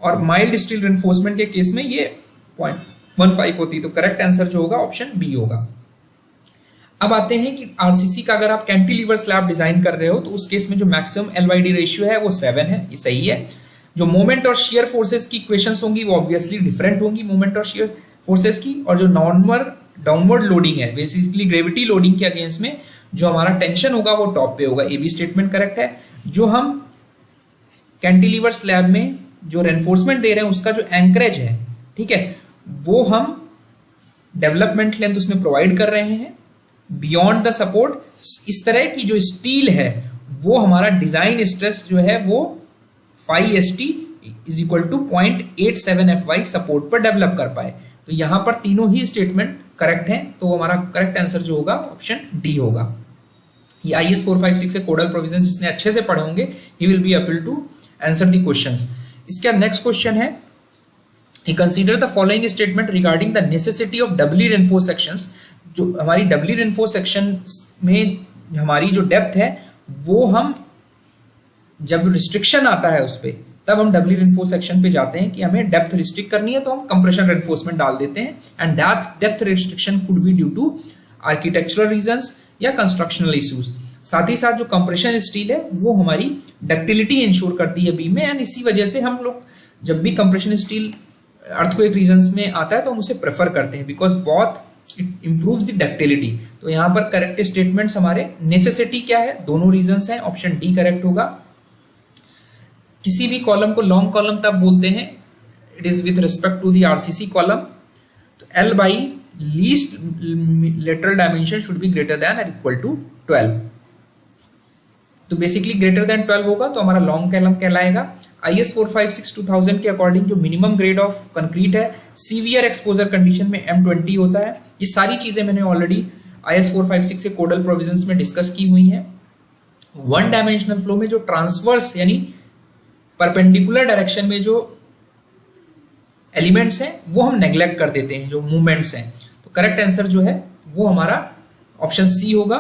और माइल्ड स्टील रेनफोर्समेंट के केस में ये 0.15 होती है। तो करेक्ट आंसर जो होगा ऑप्शन बी होगा। अब आते हैं कि आरसीसी का अगर आप कैंटिलीवर स्लैब डिजाइन कर रहे हो तो उस केस में जो मैक्सिमम LYD रेशियो है वो 7 है, ये सही है। जो मोमेंट और शेयर फोर्सेस की इक्वेशंस होंगी वो ऑब्वियसली डिफरेंट होंगी मोमेंट और शेयर फोर्सेस की। और जो डाउनवर्ड लोडिंग है बेसिकली ग्रेविटी लोडिंग के अगेंस्ट में जो हमारा टेंशन होगा वो टॉप पे होगा, ये भी स्टेटमेंट करेक्ट है। जो हम कैंटिलीवर स्लैब में जो रेनफोर्समेंट दे रहे हैं उसका जो एंकरेज है, ठीक है, वो हम डेवलपमेंट लेंथ उसमें प्रोवाइड कर रहे हैं बियॉन्ड द सपोर्ट। इस तरह की जो स्टील है वो हमारा डिजाइन स्ट्रेस जो है वो 5ST is equal to 0.87 FY support पर डेवलप कर पाए। तो यहां पर तीनों ही स्टेटमेंट करेक्ट हैं, तो हमारा करेक्ट आंसर जो होगा ऑप्शन डी होगा। ये IS 456 से कोडल प्रोविजन जिसने अच्छे से पढ़े होंगे ही will be able to answer the questions. इसका नेक्स्ट क्वेश्चन है, consider the following statement regarding the necessity of doubly reinforced sections. जो हमारी डबली रेनफोर्स सेक्शन में हमारी जो डेप्थ है वो हम जब रिस्ट्रिक्शन आता है उस पर तब हम डबली रेनफोर्स सेक्शन पे जाते हैं कि हमें डेप्थ रिस्ट्रिक्ट करनी है तो हम कंप्रेशन रेनफोर्समेंट डाल देते हैं and that depth restriction could be due to architectural reasons या कंस्ट्रक्शनल इश्यूज। साथ ही साथ जो कंप्रेशन स्टील है वो हमारी डक्टिलिटी इंश्योर करती है बीम में एंड इसी वजह से हम लोग जब भी कंप्रेशन स्टील अर्थक्वेक रीजंस में आता है तो हम उसे प्रेफर करते हैं बिकॉज बहुत इट इंप्रूव्स द डक्टिलिटी। तो यहाँ पर करेक्ट स्टेटमेंट्स हमारे नेसेसिटी क्या है, दोनों रीजंस हैं, ऑप्शन डी करेक्ट होगा। किसी भी कॉलम को लॉन्ग कॉलम तब बोलते हैं it is with respect to the RCC column. तो L by least lateral dimension should be greater than और इक्वल टू 12। तो बेसिकली ग्रेटर देन 12 होगा तो हमारा लॉन्ग कॉलम कहलाएगा। IS 456-2000 के अकॉर्डिंग जो मिनिमम ग्रेड ऑफ कंक्रीट है सीवियर एक्सपोजर कंडीशन में M20 होता है। ये सारी चीजें मैंने ऑलरेडी IS 456 से कोडल प्रोविजंस में डिस्कस की हुई हैं। वन डायमेंशनल फ्लो में जो ट्रांसवर्स यानी परपेंडिकुलर डायरेक्शन में जो एलिमेंट्स हैं वो हम नेग्लेक्ट कर देते हैं, जो मूवमेंट्स हैं। तो करेक्ट आंसर जो है वो हमारा ऑप्शन सी होगा।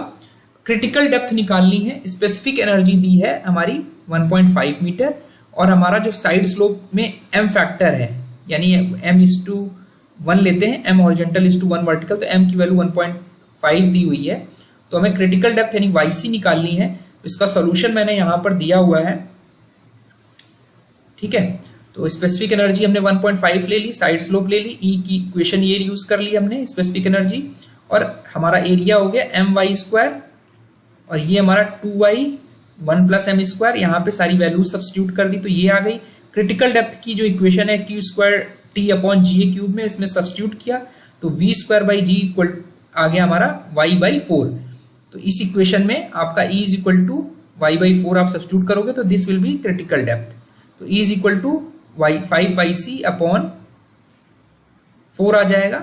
क्रिटिकल डेप्थ निकालनी है, स्पेसिफिक एनर्जी दी है हमारी 1.5 मीटर और हमारा जो साइड स्लोप में m फैक्टर है यानी m/1 लेते हैं, m हॉरिजॉन्टल/1 वर्टिकल, तो m की वैल्यू 1.5 दी हुई है। तो हमें क्रिटिकल डेप्थ यानी YC निकालनी है। इसका सॉल्यूशन मैंने यहां पर दिया हुआ है, ठीक है। तो स्पेसिफिक एनर्जी हमने 1.5 ले ली, साइड स्लोप ले ली, ई की इक्वेशन ये यूज कर ली हमने स्पेसिफिक एनर्जी, और हमारा एरिया हो गया my² और ये हमारा 2y 1 + m²। यहाँ पे सारी वैल्यू सब्स्टिट्यूट कर दी तो ये आ गई। क्रिटिकल डेप्थ की जो इक्वेशन है Q²T/Ga³ में इसमें सब्स्टिट्यूट किया तो V²/G आ गया हमारा y/4। तो इस इक्वेशन में आपका E = y/4 आप सब्स्टिट्यूट करोगे तो this will be critical depth. तो E = 5yc/4 आ जाएगा।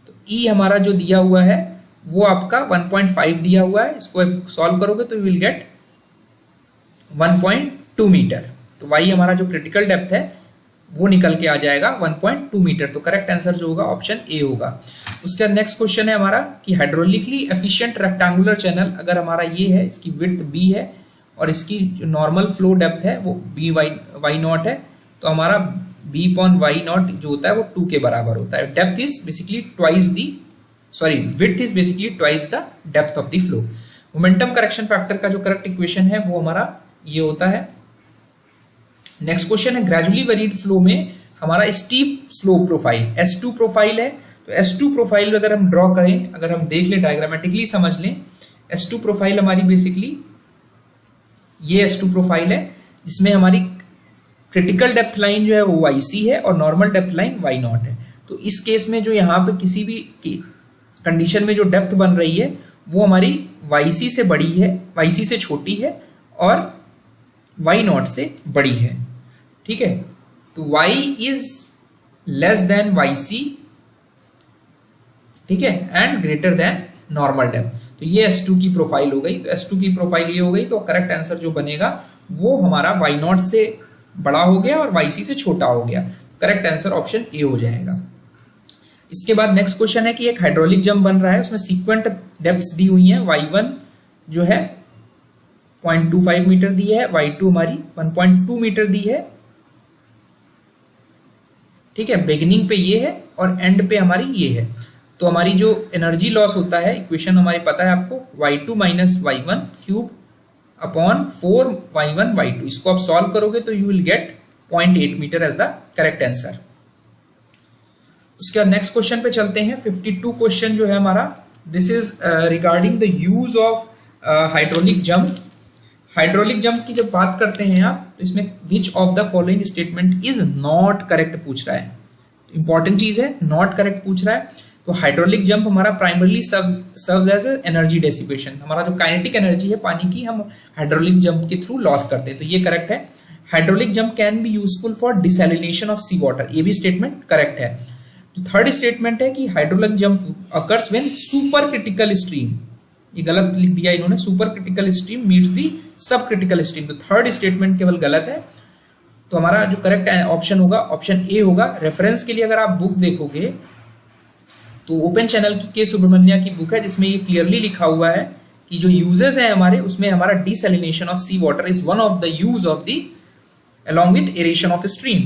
तो E हमारा जो दिया हुआ है वो आपका 1.5 दिया हुआ है, इसको सॉल्व करोगे तो यू विल गेट 1.2 मीटर। तो y हमारा जो क्रिटिकल डेप्थ है वो निकल के आ जाएगा 1.2 मीटर। तो करेक्ट आंसर जो होगा ऑप्शन ए होगा। उसके बाद नेक्स्ट क्वेश्चन है हमारा कि हाइड्रोलिकली एफिशिएंट रेक्टेंगुलर चैनल अगर हमारा ये है, इसकी विड्थ b है और इसकी जो नॉर्मल फ्लो डेप्थ है वो y0 है, तो हमारा b/y0 जो होता है वो 2 के बराबर होता है। Depth is basically width is basically twice the depth of the flow. Momentum correction factor का जो करेक्ट इक्वेशन है वो हमारा ये होता है। नेक्स्ट क्वेश्चन है ग्रेजुअली वेरीड फ्लो में हमारा steep slope profile S2 profile है। तो S2 प्रोफाइल अगर हम ड्रॉ करें, अगर हम देख लें डायग्रामेटिकली समझ लें, S2 प्रोफाइल हमारी बेसिकली ये S2 प्रोफाइल है जिसमें हमारी क्रिटिकल डेप्थ लाइन जो है वो YC है और नॉर्मल डेप्थ लाइन Y0 है। तो इस केस में जो यहाँ पे किसी भी कंडीशन में जो डेप्थ बन रही है वो हमारी YC से बड़ी है, YC से छोटी है और Y0 से बड़ी है, ठीक है। तो Y is less than YC, ठीक है, and greater than normal depth. तो ये S2 की प्रोफाइल हो गई। तो S2 की प्रोफाइल ये हो गई। तो करेक्ट आंसर जो बनेगा वो हमारा Y0 से बड़ा हो गया और YC से छोटा हो गया। करेक्ट आंसर ऑप्शन ए हो जाएगा। इसके बाद नेक्स्ट क्वेश्चन है कि एक हाइड्रोलिक जंप बन रहा है, उसमें सीक्वेंट डेप्थ्स दी हुई हैं। Y1 जो है 0.25 मीटर दी है, Y2 हमारी 1.2 मीटर दी है, ठीक है। बिगिनिंग पे ये है और एंड पे हमारी ये है। तो हमारी जो एनर्जी लॉस होता है, इक्वेशन हमारी पता है आपको, y2 - y1 cube upon 4y1 y2। इसको आप सॉल्व करोगे तो you will get 0.8 metre as the correct answer. उसके बाद नेक्स्ट क्वेश्चन पे चलते हैं। 52 क्वेश्चन जो है हमारा, this is regarding the use of hydraulic jump. Hydraulic jump की जब बात करते हैं आप, तो इसमें विच of the following statement is not correct पूछ रहा है। इंपॉर्टेंट चीज है, नॉट करेक्ट पूछ रहा है। तो हाइड्रोलिक जंप हमारा primarily serves as energy dissipation. हमारा जो काइनेटिक एनर्जी है पानी की, हम हाइड्रोलिक जंप के थ्रू लॉस करते हैं, तो ये करेक्ट है। Hydraulic jump can be useful for desalination of sea water, ये भी स्टेटमेंट करेक्ट है। तो थर्ड स्टेटमेंट है कि hydraulic jump occurs when super critical stream, ये गलत लिख दिया इन्होंने, सुपर क्रिटिकल स्ट्रीम मीट्स दी सब क्रिटिकल स्ट्रीम। तो थर्ड स्टेटमेंट केवल गलत है। तो हमारा जो करेक्ट ऑप्शन होगा ऑप्शन ए होगा। रेफरेंस के लिए अगर आप बुक देखोगे तो ओपन चैनल की के सुब्रमण्या की बुक है जिसमें ये क्लियरली लिखा हुआ है कि जो यूजेस हैं हमारे, उसमें हमारा desalination of sea water is one of the use of the along with aeration of stream.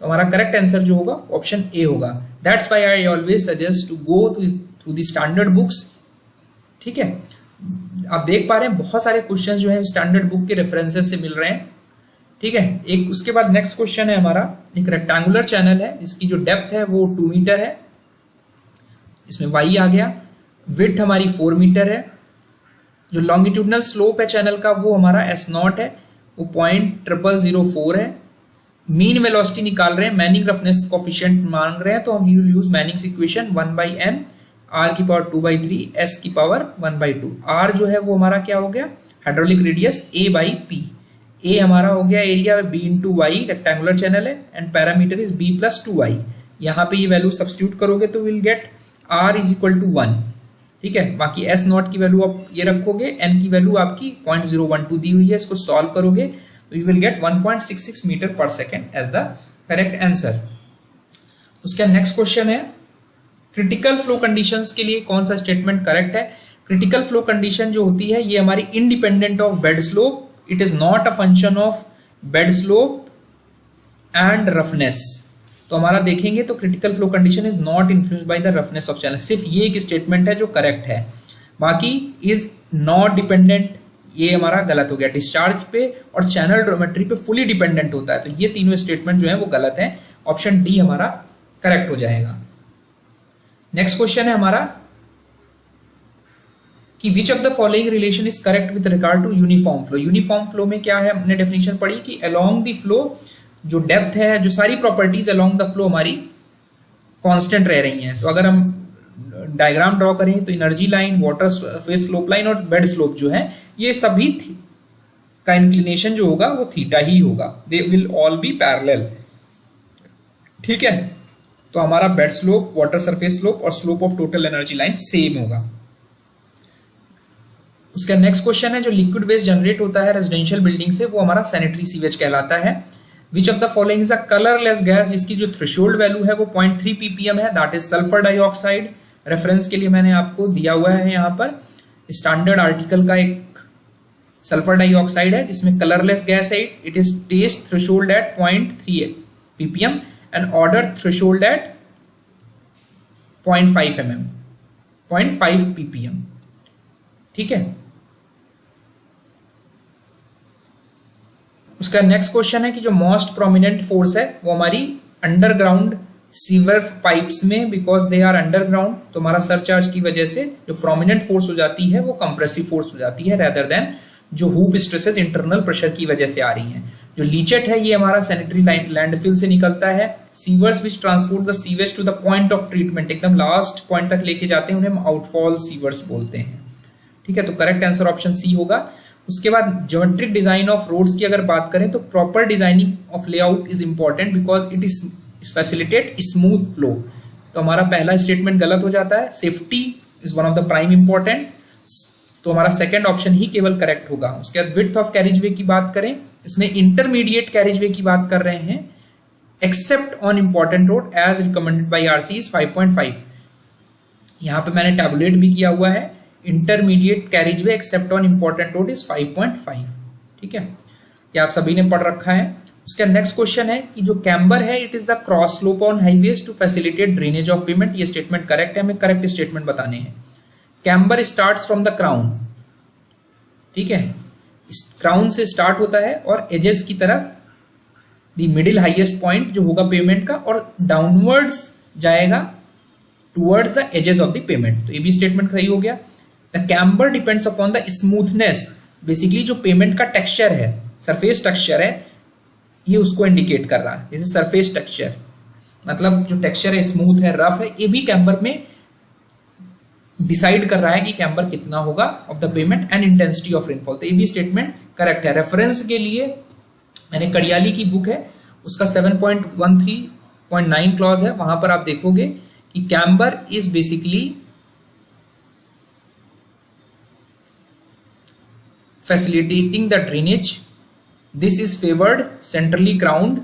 तो हमारा करेक्ट आंसर जो होगा ऑप्शन ए होगा। That's why I always suggest to go through the standard books, ठीक है। आप देख पा रहे हैं बहुत सारे क्वेश्चन जो है स्टैंडर्ड बुक के रेफरेंसेस से मिल रहे हैं, ठीक है। एक उसके बाद नेक्स्ट क्वेश्चन है हमारा, एक रेक्टेंगुलर चैनल है जिसकी जो डेप्थ है वो 2 मीटर है, इसमें y आ गया, विड्थ हमारी 4 मीटर है, जो लॉन्गिट्यूडनल स्लोप है चैनल का वो हमारा S0 है, वो 0.0004 है। मीन वेलोसिटी निकाल रहे हैं, मैनिंग रफनेस कोफिशिएंट मांग रहे हैं, तो हम will use Manning's equation 1/n r की पावर 2/3, s की पावर 1/2। r जो है वो हमारा क्या हो गया, हाइड्रोलिक रेडियस a/p। a हमारा हो गया area, b into y rectangular channel है, and perimeter is b plus 2y। यहाँ पे ये वैल्यू सब्स्टिट्यूट करोगे तो will get r is equal to 1। ठीक है, बाकी s नॉट की वैल्यू आप ये रखोगे, n की वैल्यू आपकी 0.012 दी हुई है, इसको सॉल्व करोगे तो you will get 1.66 metre per second as the correct answer. उसका नेक्स्ट क्वेश्चन है, क्रिटिकल फ्लो कंडीशंस के लिए कौन सा स्टेटमेंट करेक्ट है। क्रिटिकल फ्लो कंडीशन जो होती है ये हमारी independent of bed slope, it is not a function of bed slope and roughness. तो हमारा देखेंगे तो critical flow condition is not influenced by the roughness of channel, सिर्फ ये एक स्टेटमेंट है जो करेक्ट है, बाकी इज नॉट डिपेंडेंट, ये हमारा गलत हो गया। डिस्चार्ज पे और चैनल ज्योमेट्री पे फुली डिपेंडेंट होता है, तो ये तीनों स्टेटमेंट जो है वो गलत है, ऑप्शन डी हमारा करेक्ट हो जाएगा। नेक्स्ट क्वेश्चन है हमारा कि which of the following relation is correct with regard to uniform flow. Uniform flow में क्या है, हमने डेफिनेशन पढ़ी कि अलोंग द फ्लो जो डेप्थ है, जो सारी प्रॉपर्टीज अलोंग द फ्लो हमारी कांस्टेंट रह रही हैं। तो अगर हम डायग्राम ड्रॉ करें तो energy line, water face slope line और बेड स्लोप जो है ये सभी का इंक्लिनेशन जो होगा वो थीटा ही होगा, they will all be parallel. ठीक है, तो हमारा bed slope, water surface slope और slope of total energy line same होगा। उसका नेक्स्ट क्वेश्चन है, जो लिक्विड वेस्ट जनरेट होता है रेजिडेंशियल बिल्डिंग से वो हमारा सैनिटरी सीवेज कहलाता है। Which of the following is a colourless gas जिसकी जो थ्रेशोल्ड वैल्यू है वो 0.3 ppm है, that is sulphur dioxide. Reference के लिए मैंने आपको दिया हुआ है यहाँ पर स्टैंडर्ड आर्टिकल का एक सल्फर डाइऑक्साइड है जिसमें कलरलेस गैस है, it is taste threshold at 0.3 ppm and order threshold at 0.5 ppm। ठीक है, उसका नेक्स्ट क्वेश्चन है कि जो मोस्ट प्रोमिनेंट फोर्स है वो हमारी अंडरग्राउंड सीवर पाइप्स में, बिकॉज दे आर अंडरग्राउंड, तो हमारा सरचार्ज की वजह से जो प्रोमिनेंट फोर्स हो जाती है वो कंप्रेसिव फोर्स हो जाती है, रेदर देन जो हूप स्ट्रेसेस इंटरनल प्रेशर की वजह से आ रही हैं। जो लीचेट है ये हमारा सैनिटरी लैंडफिल से निकलता है। Sewers which transport the sewage to the point of treatment, एकदम लास्ट पॉइंट तक लेके जाते हैं, उन्हें हम आउटफॉल सीवर्स बोलते हैं। ठीक है, तो करेक्ट आंसर ऑप्शन सी होगा। उसके बाद ज्योमेट्रिक डिजाइन ऑफ रोड्स की अगर बात करें तो proper designing of layout is important because it is facilitate smooth flow. तो हमारा पहला स्टेटमेंट गलत हो जाता है, safety is one of the prime important, तो हमारा सेकंड ऑप्शन ही केवल करेक्ट होगा। उसके बाद विड्थ ऑफ कैरिजवे की बात करें, इसमें इंटरमीडिएट कैरिजवे की बात कर रहे हैं, except on important road as recommended by RC is 5.5। यहां पे मैंने टैबुलेट भी किया हुआ है, intermediate carriageway except on important road is 5.5। ठीक है, ये आप सभी ने पढ़ रखा है। उसका नेक्स्ट क्वेश्चन है कि जो कैम्बर है it is the cross slope on highways to facilitate drainage of pavement. ये स्टेटमेंट करेक्ट है, हमें करेक्ट स्टेटमेंट बताने हैं। Camber starts from the crown, ठीक है, क्राउन से स्टार्ट होता है और एजेस की तरफ द मिडिल हाईएस्ट पॉइंट जो होगा पेमेंट का, और डाउनवर्ड्स जाएगा towards the edges of the pavement. तो ये भी स्टेटमेंट सही हो गया। The camber depends upon the smoothness, basically जो पेमेंट का टेक्सचर है, सरफेस टेक्सचर है, ये उसको इंडिकेट कर रहा है। जैसे सरफेस टेक्सचर मतलब जो टेक्सचर है, स्मूथ है, रफ है, ये भी कैम्बर में डिसाइड कर रहा है कि कैम्बर कितना होगा of the payment and intensity of rainfall. तो ये भी स्टेटमेंट करेक्ट है। रेफरेंस के लिए मैंने कड़ियाली की बुक है, उसका 7.13.9 क्लॉज है, वहां पर आप देखोगे कि camber is basically facilitating the drainage. This is favored centrally crowned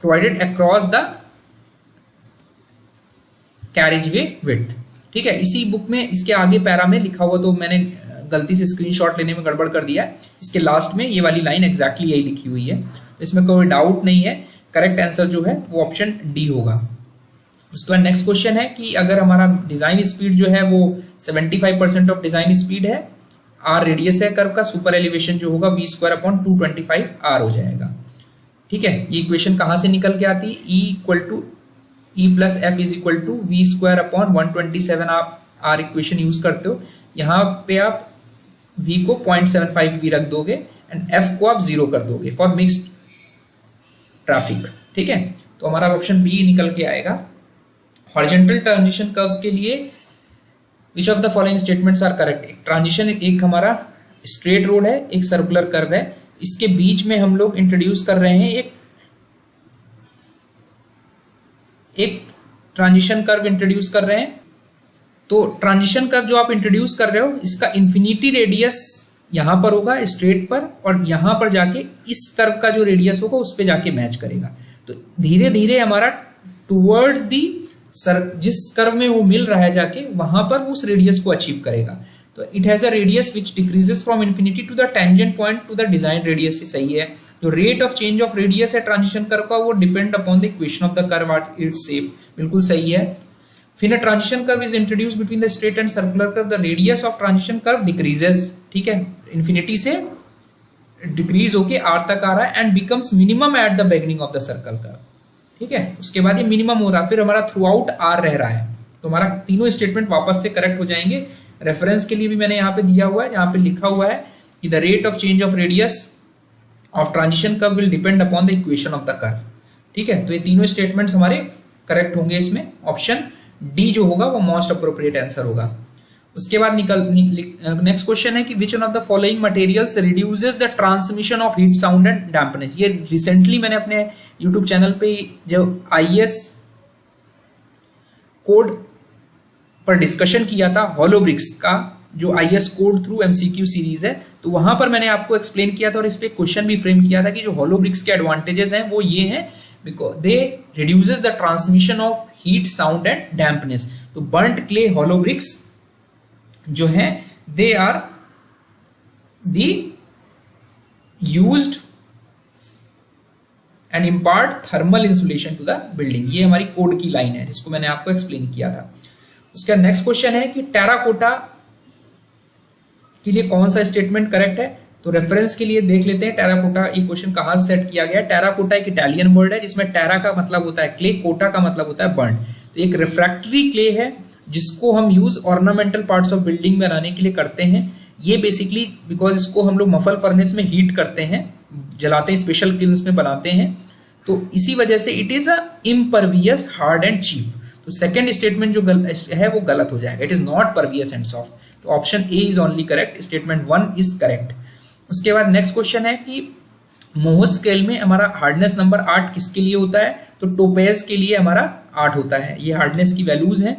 provided across the carriageway width। ठीक है, इसी बुक में इसके आगे पैरा में लिखा हुआ, तो मैंने गलती से स्क्रीनशॉट लेने में गड़बड़ कर दिया है, इसके लास्ट में ये वाली लाइन एग्जैक्टली यही लिखी हुई है, इसमें कोई डाउट नहीं है। करेक्ट आंसर जो है वो ऑप्शन डी होगा। उसके बाद नेक्स्ट क्वेश्चन है कि अगर हमारा डिजाइन स्पीड जो है वो 75% ऑफ डिजाइन स्पीड है, आर रेडियस है कर्व का, सुपर एलिवेशन जो होगा v²/225 r हो जाएगा। ठीक है, ये इक्वेशन कहां से निकल के आती है, E + F = v²/127 आप r इक्वेशन यूज करते हो। यहाँ पे आप v को 0.75 v रख दोगे एंड f को आप 0 कर दोगे फॉर मिक्स्ड ट्रैफिक। ठीक है, तो हमारा ऑप्शन बी निकल के आएगा। हॉरिजॉन्टल ट्रांजिशन कर्व्स के लिए which of the following statements are correct. एक ट्रांजिशन, एक हमारा स्ट्रेट रोड है, एक सर्कुलर कर्व है, इसके बीच में हम लोग इंट्रोड्यूस कर रहे हैं एक ट्रांजिशन कर्व इंट्रोड्यूस कर रहे हैं। तो ट्रांजिशन कर्व जो आप इंट्रोड्यूस कर रहे हो, इसका इन्फिनिटी रेडियस यहां पर होगा स्ट्रेट पर, और यहां पर जाके इस कर्व का जो रेडियस होगा उस पे जाके मैच करेगा। तो धीरे धीरे हमारा टूवर्ड्स दी जिस कर्व में वो मिल रहा है जाके वहां पर उस रेडियस को अचीव करेगा। तो it has a radius which decreases from infinity to the tangent point to the design radius. सही है। जो rate of change of radius है ट्रांजिशन कर्व का, वो depend upon the equation of the curve at its shape. बिल्कुल सही है। फिर a transition curve is introduced between the straight and circular curve, the radius of transition curve decreases। ठीक है, infinity से डिक्रीज होके आर तक आ रहा है and becomes minimum at the beginning of the circle curve. ठीक है, उसके बाद ये मिनिमम हो रहा है, फिर हमारा थ्रू आउट आर रह रहा है। तो हमारा तीनों स्टेटमेंट वापस से करेक्ट हो जाएंगे। रेफरेंस के लिए भी मैंने यहाँ पे दिया हुआ है, यहाँ पे लिखा हुआ है कि the rate of change of radius of transition curve will depend upon the equation of the curve. ठीक है, तो ये तीनों स्टेटमेंट्स हमारे करेक्ट होंगे। इसमें ऑप्शन डी जो होगा वो मोस्ट अप्रोप्रिएट आंसर होगा। उसके बाद नेक्स्ट क्वेश्चन है कि विच one of the following materials reduces the transmission of heat, sound and dampness. ये रिसेंटली मैंने अपने यूट्यूब चैनल पे जो आईएएस कोड पर डिस्कशन किया था, हॉलोब्रिक्स का जो IAS code through MCQ series है, तो वहां पर मैंने आपको एक्सप्लेन किया था और इस पे क्वेश्चन भी फ्रेम किया था कि जो हॉलोब्रिक्स के एडवांटेजेस हैं वो ये हैं, because they reduces the transmission of heat, sound and dampness. तो बर्न्ट क्ले हॉलोब्रिक्स जो है they are the used and impart thermal insulation to the building. ये हमारी कोड की लाइन है जिसको मैंने आपको एक्सप्लेन किया था। उसका नेक्स्ट क्वेश्चन है कि टेराकोटा के लिए कौन सा स्टेटमेंट करेक्ट है। तो रेफरेंस के लिए देख लेते हैं टेराकोटा ये क्वेश्चन कहां से सेट किया गया है। टेराकोटा एक इटालियन वर्ड है जिसमें टेरा का मतलब होता है क्ले, कोटा का मतलब होता है बर्न। तो एक रिफ्रैक्टरी क्ले है जिसको हम use ornamental parts of building बनाने के लिए करते हैं। ये बेसिकली बिकॉज इसको हम लोग मफल फर्नेस में हीट करते हैं, जलाते हैं, स्पेशल किल्स में बनाते हैं, तो इसी वजह से it is a impervious, hard and cheap. तो सेकेंड स्टेटमेंट जो है वो गलत हो जाएगा, it is not pervious and soft. तो option A is only correct, statement 1 is correct. उसके बाद नेक्स्ट क्वेश्चन है कि मोहस स्केल में हमारा हार्डनेस नंबर 8 किसके लिए होता है। तो टोपेज के लिए हमारा 8 होता है। ये हार्डनेस की वैल्यूज हैं,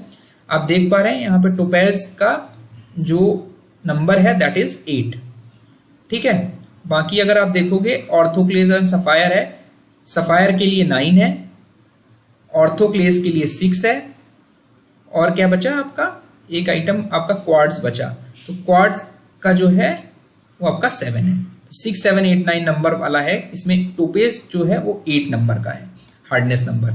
आप देख पा रहे हैं यहाँ पे टोपेज का जो नंबर है दैट इज 8। ठीक है, बाकी अगर आप देखोगे ऑर्थोक्लेज एंड सफायर है, सफायर के लिए 9 है, ऑर्थोक्लेज के लिए 6 है, और क्या बचा आपका एक आइटम आपका क्वार्ट्ज बचा। तो क्वार्ट्ज का जो है वो आपका 7 है। 6, 7, 8, 9 नंबर वाला है। इसमें टोपेज जो है वो 8 नंबर का है हार्डनेस नंबर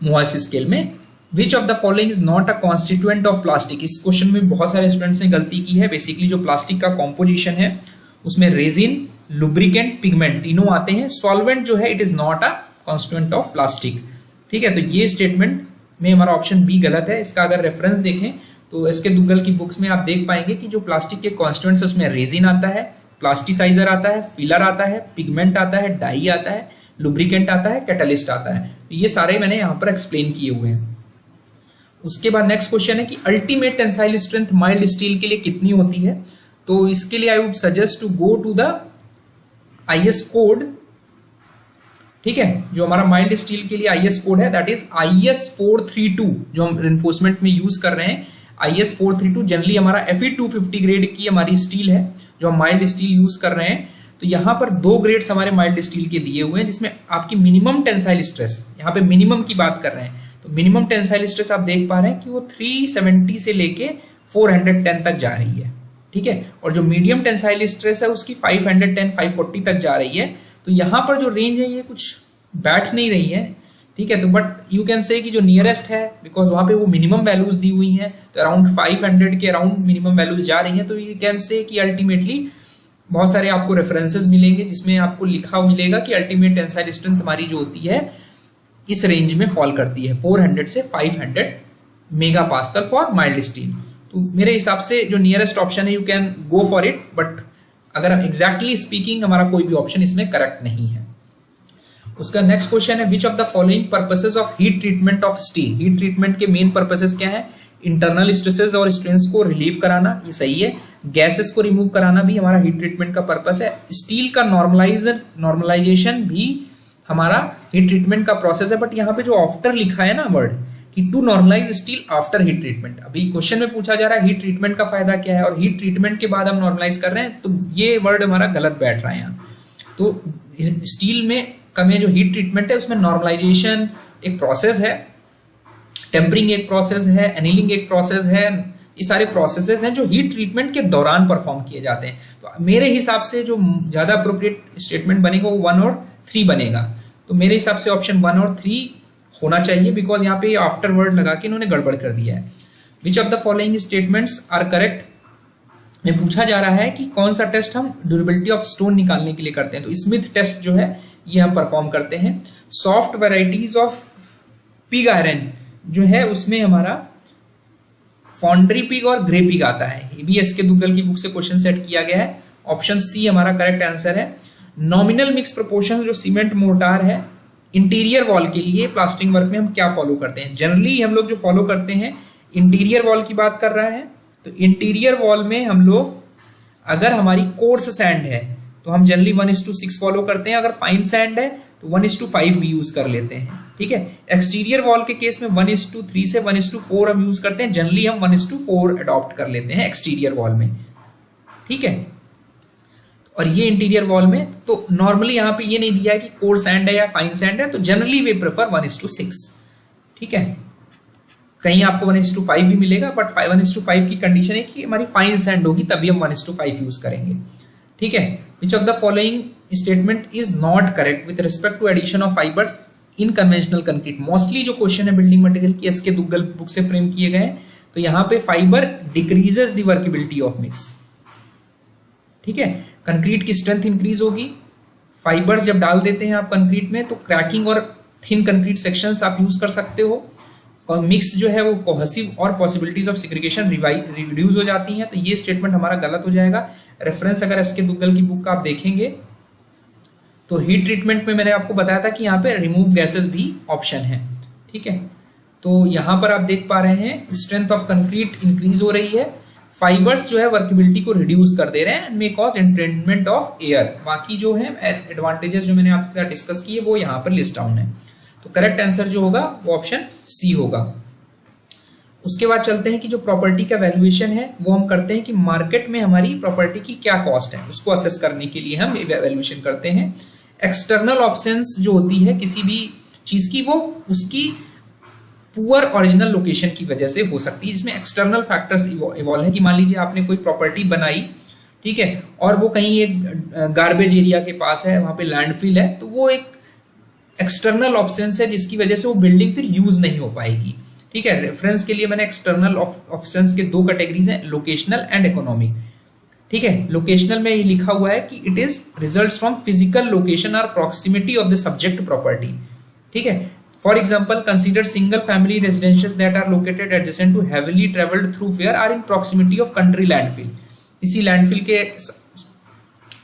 मोहस स्केल में। विच of the following is not a constituent of plastic. इस क्वेश्चन में बहुत सारे स्टूडेंट्स ने गलती की है। बेसिकली जो प्लास्टिक का कॉम्पोजिशन है उसमें रेजिन, लुब्रिकेंट, पिगमेंट तीनों आते हैं। सॉल्वेंट जो है it is not a constituent of plastic. ठीक है, तो ये स्टेटमेंट में हमारा ऑप्शन बी गलत है। इसका अगर रेफरेंस देखें तो एसके दुग्गल की बुक्स में आप देख पाएंगे कि जो प्लास्टिक के कॉन्स्टिट्यूएंट्स उसमें रेजिन आता है, प्लास्टिसाइजर आता है, फिलर आता है, पिगमेंट आता है, डाई आता है, लुब्रिकेंट आता है, कैटलिस्ट आता है। तो ये सारे मैंने यहाँ पर एक्सप्लेन किए हुए हैं। उसके बाद नेक्स्ट क्वेश्चन है कि ultimate tensile strength mild steel के लिए कितनी होती है। तो इसके लिए I would suggest to go to the IS code. ठीक है, जो हमारा माइल्ड स्टील के लिए आईएस कोड है दैट इज IS 432 जो हम रेनफोर्समेंट में यूज कर रहे हैं। IS 432 जनरली हमारा Fe 250 ग्रेड की हमारी स्टील है जो हम माइल्ड स्टील यूज कर रहे हैं। तो यहाँ पर 2 ग्रेड्स हमारे माइल्ड स्टील के दिए हुए हैं जिसमें आपकी मिनिमम टेंसाइल स्ट्रेस, यहाँ पे मिनिमम की बात कर रहे हैं, तो मिनिमम टेंसाइल स्ट्रेस आप देख पा रहे हैं कि वो 370 से लेके 410 तक जा रही है। ठीक है, और जो मीडियम टेंसाइल स्ट्रेस है उसकी 510, 540 तक जा रही है। तो यहाँ पर जो रेंज है ये कुछ बैठ नहीं रही है। ठीक है, तो बट यू कैन से कि जो नियरेस्ट है बिकॉज वहां पे वो मिनिमम वैल्यूज दी हुई हैं, तो अराउंड 500 के अराउंड मिनिमम वैल्यूज जा रही हैं। तो यू कैन से कि अल्टीमेटली बहुत सारे आपको रेफरेंसेस मिलेंगे जिसमें आपको लिखा मिलेगा कि अल्टीमेट टेंसाइल स्ट्रेंथ हमारी जो होती है इस रेंज में फॉल करती है 400 से 500 mega pascal for mild steel. तो मेरे हिसाब से जो नियरेस्ट ऑप्शन है you can go for it, but अगर एग्जैक्टली स्पीकिंग हमारा कोई भी ऑप्शन इसमें करेक्ट नहीं है। उसका नेक्स्ट क्वेश्चन है which of the following purposes of heat treatment of steel. Heat treatment के मेन पर्पसेस क्या है? इंटरनल स्ट्रेसेस और स्ट्रेंस को रिलीव कराना, ये सही है। गैसेस को रिमूव कराना भी हमारा हीट ट्रीटमेंट का पर्पस है। स्टील का नॉर्मलाइजेशन भी हमारा हीट ट्रीटमेंट का प्रोसेस है। बट यहाँ पे जो आफ्टर लिखा है ना वर्ड कि to normalise steel after heat treatment, अभी क्वेश्चन में पूछा जा रहा है हीट ट्रीटमेंट का फायदा क्या है और हीट ट्रीटमेंट के बाद हम नॉर्मलाइज कर रहे हैं, तो ये वर्ड हमारा गलत बैठ रहा है यहाँ। तो स्टील में जो हीट ट्रीटमेंट है उसमें नॉर्मलाइजेशन एक प्रोसेस है, टेम्परिंग एक प्रोसेस है, एनीलिंग एक प्रोसेस है, ये सारे प्रोसेसेस हैं जो हीट ट्रीटमेंट के दौरान परफॉर्म किए जाते हैं। तो मेरे हिसाब से जो ज्यादा अप्रोप्रिएट स्टेटमेंट बनेगा वो 1 और 3 बनेगा। तो मेरे हिसाब से ऑप्शन 1 और 3 होना चाहिए, बिकॉज यहाँ पे आफ्टर वर्ड लगा के इन्होंने गड़बड़ कर दिया है। Which of the following statements are correct में पूछा जा रहा है कि कौन सा टेस्ट हम ड्यूरेबिलिटी ऑफ स्टोन निकालने के लिए करते हैं। तो स्मिथ टेस्ट जो है ये हम परफॉर्म करते हैं। Soft varieties of pig iron जो है उसमें हमारा फॉन्ड्री पिग और ग्रे पिग आता है। ये भी एसके दुग्गल की बुक से क्वेश्चन सेट किया गया है। ऑप्शन सी हमारा करेक्ट आंसर है। नॉमिनल मिक्स प्रोपोर्शन जो सीमेंट मोर्टार है इंटीरियर वॉल के लिए प्लास्टरिंग वर्क में हम क्या फॉलो करते हैं? जनरली हम लोग जो फॉलो करते हैं इंटीरियर वॉल की बात कर रहा है, तो इंटीरियर वॉल में हम लोग अगर हमारी कोर्स सैंड है तो हम जनरली 1:6 फॉलो करते हैं। अगर फाइन सैंड है तो 1:5 भी यूज कर लेते हैं। ठीक है, एक्सटीरियर वॉल के केस में 1:3 से 1:4 हम यूज करते हैं। जनरली हम 1:4 अडॉप्ट कर लेते हैं एक्सटीरियर वॉल में। ठीक है, और ये इंटीरियर वॉल में तो नॉर्मली यहाँ पे ये नहीं दिया है कि कोर सैंड है या फाइन सैंड है, तो जनरली वे प्रेफर 1:6। ठीक है, कहीं आपको 1:5 भी मिलेगा, बट 1:5 की कंडीशन है कि हमारी फाइन सैंड होगी, तभी हम 1:5 यूज करेंगे। ठीक है, which of the following statement is not correct with respect to addition of fibres in conventional concrete. Mostly जो क्वेश्चन है बिल्डिंग मटेरियल की एसके दुग्गल बुक से फ्रेम किए गए हैं, तो यहाँ पे fibre decreases the workability of mix. ठीक है, कंक्रीट की स्ट्रेंथ इंक्रीज होगी। फाइबर्स जब डाल देते हैं आप कंक्रीट में तो क्रैकिंग और थिन कंक्रीट सेक्शंस आप यूज कर सकते हो, और मिक्स जो है वो कोहेसिव और पॉसिबिलिटीज ऑफ सेग्रीगेशन रिड्यूस हो जाती हैं। तो ये स्टेटमेंट हमारा गलत हो जाएगा। रेफरेंस अगर एसके दुग्गल की बुक का आप देखेंगे तो हीट ट्रीटमेंट में मैंने आपको बताया था कि यहाँ पे रिमूव गैसेस भी ऑप्शन है। ठीक है, तो यहाँ पर आप देख पा रहे हैं स्ट्रेंथ ऑफ कंक्रीट इंक्रीज हो रही है, फाइबर्स जो है वर्केबिलिटी को रिड्यूस कर दे रहे हैं, may cause entrainment of air. बाकी जो है एडवांटेजेस जो मैंने आपके साथ डिस्कस किए वो यहाँ पर लिस्ट डाउन है। तो करेक्ट आंसर जो होगा वो ऑप्शन सी होगा। उसके बाद चलते हैं कि जो प्रॉपर्टी का वैल्यूएशन है वो हम करते हैं कि मार्केट में हमारी प्रॉपर्टी की क्या कॉस्ट है उसको असेस करने के लिए हम वैल्यूएशन करते हैं। एक्सटर्नल ऑप्शंस जो होती है किसी भी चीज की, वो उसकी पुअर ओरिजिनल लोकेशन की वजह से हो सकती है, जिसमें एक्सटर्नल फैक्टर्स इवॉल्व है कि मान लीजिए आपने कोई प्रॉपर्टी बनाई, ठीक है, और वो कहीं एक गार्बेज एरिया के पास है, वहां पे लैंडफिल है, तो वो एक एक्सटर्नल ऑप्शंस है जिसकी वजह से वो बिल्डिंग फिर यूज नहीं हो पाएगी। ठीक है, रेफरेंस के लिए मैंने एक्सटर्नल ऑप्शंस के 2 कैटेगरीज हैं, लोकेशनल एंड इकोनॉमिक। ठीक है, लोकेशनल में ये लिखा हुआ है कि it is results from physical location और proximity of the subject property. ठीक है, for example consider single family residentials that are located adjacent to heavily travelled thoroughfare are in proximity of country landfill. इसी landfill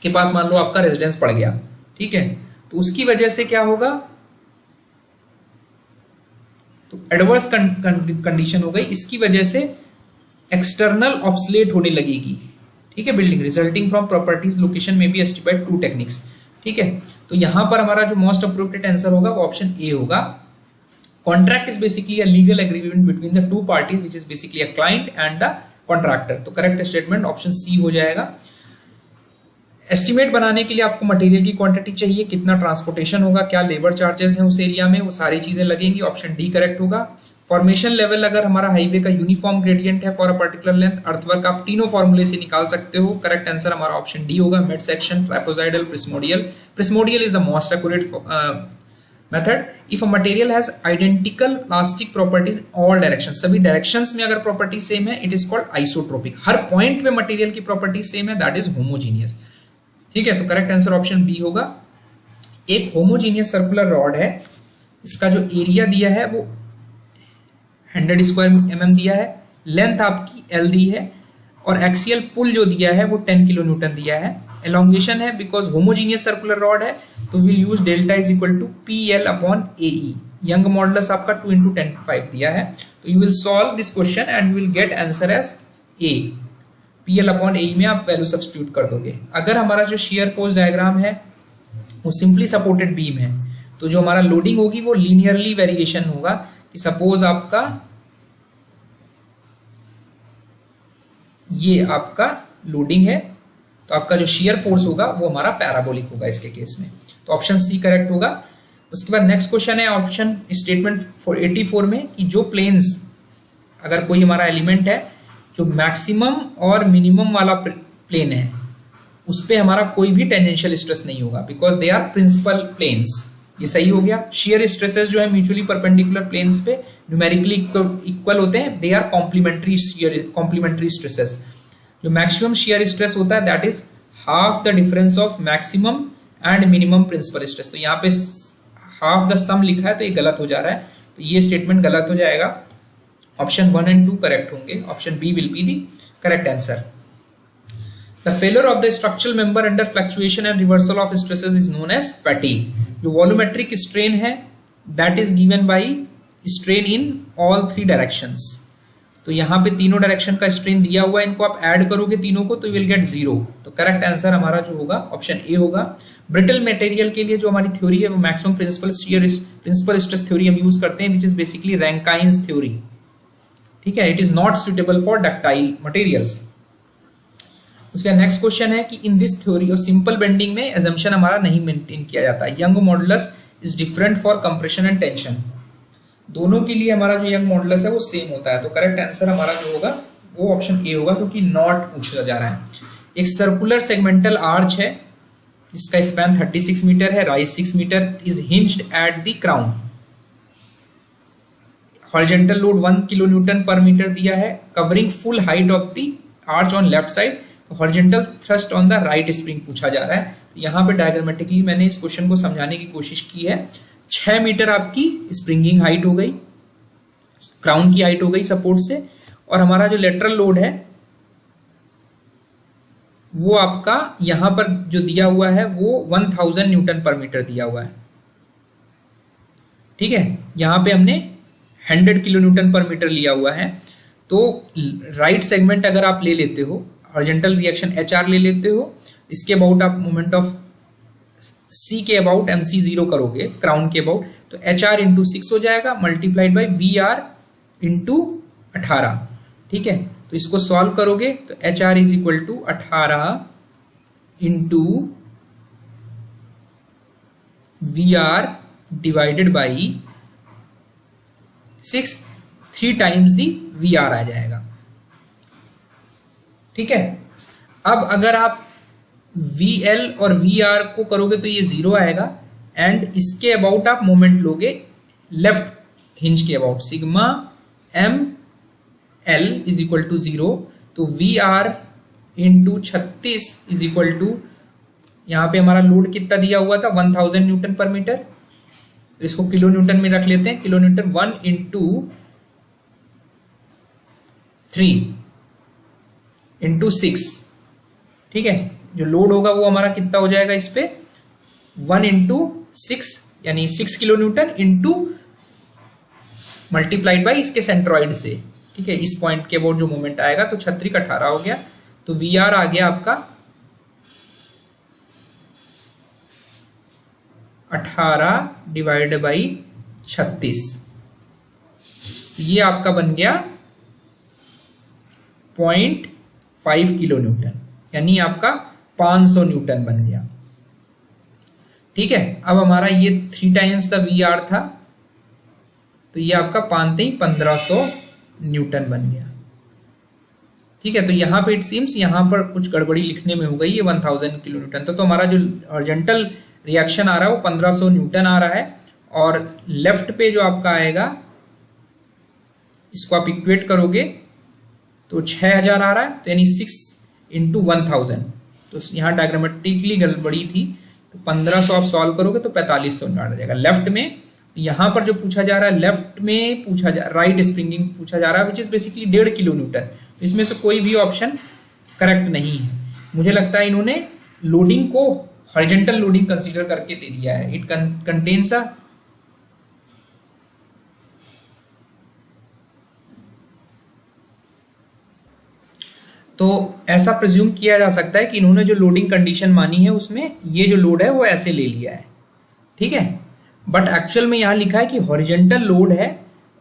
के पास मान लो आपका residence पड़ गया, ठीक है, तो उसकी वजह से क्या होगा, तो एडवर्स कंडीशन हो गई, इसकी वजह से एक्सटर्नल ऑब्सलेट होने लगेगी। ठीक है, building resulting from properties location में बी एस्टिमेट 2 टेक्निक्स। ठीक है, तो यहां पर हमारा जो मोस्ट अप्रोप्रिएट आंसर होगा वो ऑप्शन ए होगा। Contract is basically a legal agreement between the 2 parties which is basically a client and the contractor. तो करेक्ट स्टेटमेंट ऑप्शन सी हो जाएगा। एस्टिमेट बनाने के लिए आपको मटेरियल की क्वांटिटी चाहिए, कितना ट्रांसपोर्टेशन होगा, क्या लेबर चार्जेस हैं उस एरिया में, वो सारी चीजें लगेंगी, ऑप्शन डी करेक्ट होगा। फॉर्मेशन लेवल अगर हमारा हाईवे का यूनिफॉर्म ग्रेडियंट है for a particular length, earthwork आप तीनों फॉर्मूले से निकाल सकते हो। करेक्ट आंसर हमारा ऑप्शन डी होगा, mid section, trapezoidal, prismoidal. Prismoidal is the most accurate method. If a material has identical plastic properties all direction, सभी डायरेक्शंस में अगर प्रॉपर्टी सेम है, इट इज कॉल्ड आइसोट्रोपिक। हर पॉइंट में material की property same है, that is homogeneous. ठीक है, तो करेक्ट आंसर ऑप्शन बी होगा। एक होमोजीनियस सर्कुलर रॉड है, इसका जो एरिया दिया है वो 100 स्क्वायर mm दिया है, लेंथ आपकी L दी है, और एक्सियल पुल जो दिया है वो 10 किलो न्यूटन दिया है। एलोंगेशन है बिकॉज होमोजीनियस सर्कुलर रॉड है, तो will use delta is equal to PL upon AE। Young modulus आपका 2 × 10⁵ दिया है, तो you will solve this question and you will get answer as A। PL upon AE में आप value substitute कर दोगे। अगर हमारा जो शियर फोर्स डायग्राम है वो सिंपली सपोर्टेड बीम है, तो जो हमारा लोडिंग होगी वो लीनियरली वेरिएशन होगा कि सपोज आपका ये आपका लोडिंग है, तो आपका जो शियर फोर्स होगा वो हमारा पैराबोलिक होगा इसके केस में, तो ऑप्शन सी करेक्ट होगा। उसके बाद नेक्स्ट क्वेश्चन है ऑप्शन स्टेटमेंट 84 में कि जो प्लेन्स, अगर कोई हमारा एलिमेंट है जो मैक्सिमम और मिनिमम वाला प्लेन है उस पे हमारा कोई भी टेंजेंशियल स्ट्रेस नहीं होगा because they are principal planes. ये सही हो गया। शियर स्ट्रेसेस जो है म्यूचुअली परपेंडिकुलर प्लेन्स पे न्यूमेरिकली इक्वल होते हैं, दे आर कॉम्प्लीमेंट्री स्ट्रेसेस। जो मैक्सिमम शियर स्ट्रेस होता है that is half the difference of maximum and minimum principal stress. तो यहाँ पे हाफ द सम लिखा है तो ये गलत हो जा रहा है, तो ये स्टेटमेंट गलत हो जाएगा। ऑप्शन 1 और 2 करेक्ट होंगे, option B will be the correct answer. The failure of the structural member under fluctuation and reversal of stresses is known as fatigue. जो volumetric strain है that is given by strain in all 3 directions. तो यहाँ पे तीनों direction का strain दिया हुआ है, इनको आप ऐड करोगे तीनों को तो you will get 0। तो करेक्ट आंसर हमारा जो होगा ऑप्शन ए होगा। ब्रिटल मटेरियल के लिए जो हमारी थ्योरी है वो मैक्सिमम प्रिंसिपल स्ट्रेस थ्योरी हम यूज करते हैं, विच इज बेसिकली रैंकाइंस थ्योरी। ठीक है, it is not suitable for ductile materials. उसका नेक्स्ट क्वेश्चन है कि इन दिस थ्योरी और सिंपल बेंडिंग में एजम्पशन हमारा नहीं मेंटेन किया जाता। Young modulus is different for compression and tension. दोनों के लिए हमारा जो यंग मॉडुलस है वो सेम होता है, तो करेक्ट आंसर हमारा जो होगा वो ऑप्शन ए होगा, क्योंकि नॉट पूछा जा रहा है। एक सर्कुलर सेगमेंटल आर्च है जिसका स्पैन 36 मीटर है, rise 6 metre, is hinged at the crown. Horizontal load 1 kilonewton per metre दिया है, covering full height of the arch on left side. Horizontal thrust on the right spring पूछा जा रहा है। तो यहाँ पे डायग्रामेटिकली मैंने इस क्वेश्चन को समझाने की कोशिश की है। 6 मीटर आपकी स्प्रिंगिंग हाइट हो गई, क्राउन की हाइट हो गई सपोर्ट से, और हमारा जो लेटरल लोड है वो आपका यहां पर जो दिया हुआ है वो 1000 न्यूटन पर मीटर दिया हुआ है। ठीक है, यहां पे हमने 100 किलो न्यूटन पर मीटर लिया हुआ है। तो राइट सेगमेंट अगर आप ले लेते हो, हॉरिजॉन्टल रिएक्शन HR ले लेते हो, इसके अबाउट आप मोमेंट ऑफ C के अबाउट MC0 करोगे, क्राउन के अबाउट, तो HR इंटू 6 हो जाएगा मल्टीप्लाइड बाई VR इंटू 18। ठीक है, तो इसको सॉल्व करोगे तो HR is equal to 18 into VR divided by 6, 3 times the VR आ जाएगा। ठीक है, अब अगर आप VL और VR को करोगे तो ये 0 आएगा, एंड इसके अबाउट आप मोमेंट लोगे लेफ्ट हिंज के about, sigma ML is equal to 0, तो VR into 36 is equal to, यहाँ पे हमारा लोड कितना दिया हुआ था 1000 न्यूटन पर मीटर, तो इसको किलो न्यूटन में रख लेते हैं। Kilo Newton 1 into 3 into 6। ठीक है, जो लोड होगा वो हमारा कितना हो जाएगा इस पे 1 इंटू 6 यानी 6 kilo Newton into multiplied by इसके सेंट्रॉइड से। ठीक है, इस पॉइंट के अबाउट जो मोमेंट आएगा, तो 36 18 हो गया, तो VR आ गया आपका 18 डिवाइड बाई 36, ये आपका बन गया 0.5 किलो न्यूटन, यानी आपका 500 न्यूटन बन गया। ठीक है, अब हमारा ये 3 टाइम्स द VR था, तो ये आपका 1500 न्यूटन बन गया। ठीक है, तो यहाँ पे इट सीम्स यहाँ पर कुछ गड़बड़ी लिखने में हो गई है, 1000 किलो न्यूटन तो हमारा जो हॉरिजॉन्टल रिएक्शन आ रहा है वो 1500 न्यूटन आ रहा है, और लेफ्ट पे जो आपका आएगा इसको आप इक्वेट करोगे तो 6000 आ रहा है, तो यानी 6 इंटू 1000, तो यहाँ डायग्रामेटिकली गड़बड़ी थी, तो 1500 आप सॉल्व करोगे तो 4500 आ जाएगा। लेफ्ट में यहाँ पर जो पूछा जा रहा है, लेफ्ट में पूछा जा राइट स्प्रिंगिंग पूछा जा रहा है, विच इज बेसिकली 1.5 किलो न्यूटन, तो इसमें से कोई भी ऑप्शन करेक्ट नहीं है। मुझे लगता है इन्होंने लोडिंग को हॉरिजॉन्टल लोडिंग कंसीडर करके दे दिया है। इट कंटेन्स अ तो ऐसा प्रिज्यूम किया जा सकता है कि इन्होंने जो लोडिंग कंडीशन मानी है उसमें ये जो लोड है वो ऐसे ले लिया है, ठीक है। बट एक्चुअल में यहां लिखा है कि हॉरिजॉन्टल लोड है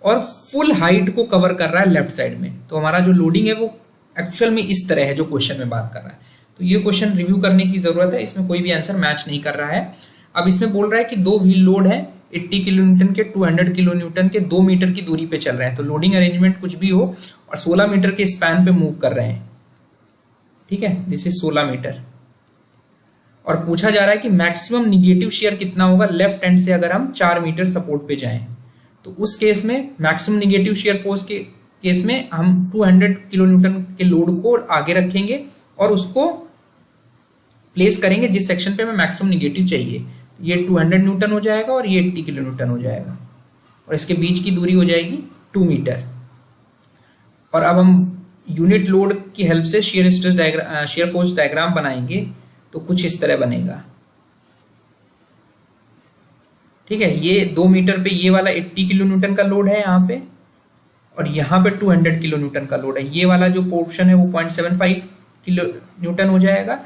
और फुल हाइट को कवर कर रहा है लेफ्ट साइड में। तो हमारा जो लोडिंग है वो एक्चुअल में इस तरह है जो क्वेश्चन में बात कर रहा है। तो ये क्वेश्चन रिव्यू करने की जरूरत है, इसमें कोई भी आंसर मैच नहीं कर रहा है। अब इसमें बोल रहा है कि दो व्हील लोड है 80 किलो न्यूटन के 200 किलो न्यूटन के 2 मीटर की दूरी पे चल रहे हैं। तो लोडिंग अरेंजमेंट कुछ भी हो और 16 मीटर के स्पैन पे मूव कर रहे हैं, ठीक है। This is 16 metre. और पूछा जा रहा है कि मैक्सिमम निगेटिव शेयर कितना होगा लेफ्ट हैंड से अगर हम 4 मीटर सपोर्ट पे जाएं। तो उस केस में मैक्सिमम निगेटिव शेयर फोर्स के केस में हम 200 किलो न्यूटन के लोड को आगे रखेंगे और उसको प्लेस करेंगे जिस सेक्शन पे हमें मैक्सिमम निगेटिव चाहिए। ये 200 न्यूटन हो जाएगा और ये 80 किलो न्यूटन हो जाएगा और इसके बीच की दूरी हो जाएगी 2 मीटर। और अब हम यूनिट लोड की हेल्प से शेयर फोर्स डायग्राम बनाएंगे तो कुछ इस तरह बनेगा, ठीक है। ये 2 मीटर पे ये वाला 80 किलो न्यूटन का लोड है यहाँ पे और यहाँ पे 200 किलो न्यूटन का लोड है। ये वाला जो पोर्शन है वो 0.75 किलो न्यूटन हो जाएगा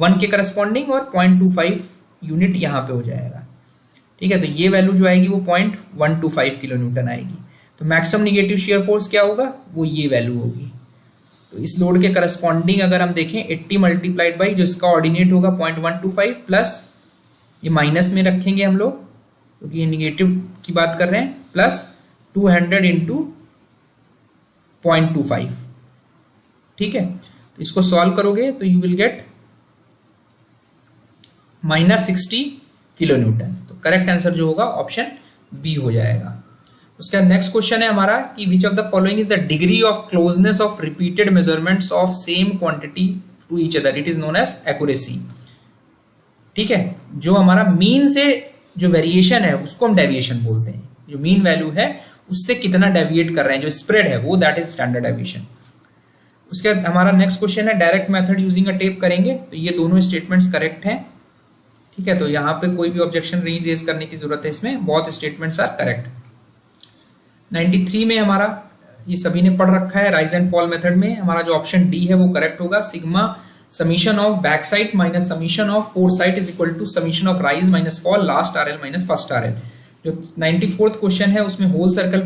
1 के करस्पॉन्डिंग और 0.25 यूनिट यहाँ पे हो जाएगा, ठीक है। तो ये वैल्यू जो आएगी वो 0.125 किलो न्यूटन आएगी। तो मैक्सिमम निगेटिव शेयर फोर्स क्या होगा, वो ये वैल्यू होगी। तो इस लोड के करस्पॉन्डिंग अगर हम देखें 80 मल्टीप्लाइड बाई जो इसका ऑर्डिनेट होगा 0.125 प्लस ये माइनस में रखेंगे हम लोग क्योंकि ये निगेटिव की बात कर रहे हैं, प्लस 200 इंटू 0.25, ठीक है। तो इसको सॉल्व करोगे तो you will gate -60 kilo Newton. तो करेक्ट आंसर जो होगा ऑप्शन बी हो जाएगा। उसका नेक्स्ट क्वेश्चन है हमारा कि which of the following is the degree of closeness of repeated measurements of same quantity to each other, it is known as accuracy, ठीक है। जो हमारा मीन से जो वेरिएशन है उसको हम डेविएशन बोलते हैं। जो मीन वैल्यू है उससे कितना डेविएट कर रहे हैं, जो स्प्रेड है वो दैट इज स्टैंडर्ड डेविएशन। उसके बाद हमारा नेक्स्ट क्वेश्चन है direct method using a tape करेंगे। तो ये दोनों स्टेटमेंट्स करेक्ट हैं, ठीक है। तो यहाँ पे कोई भी ऑब्जेक्शन नहीं रेज करने की जरूरत है, इसमें बहुत स्टेटमेंट्स आर करेक्ट। 93 में हमारा ये सभी ने पढ़ रखा है राइज एंड फॉल मेथड में हमारा जो ऑप्शन डी है वो करेक्ट होगा। Sigma summation of back side minus summation of fore side is equal to summation of rise minus fall last RL minus first RL. जो 94th क्वेश्चन है उसमें whole circle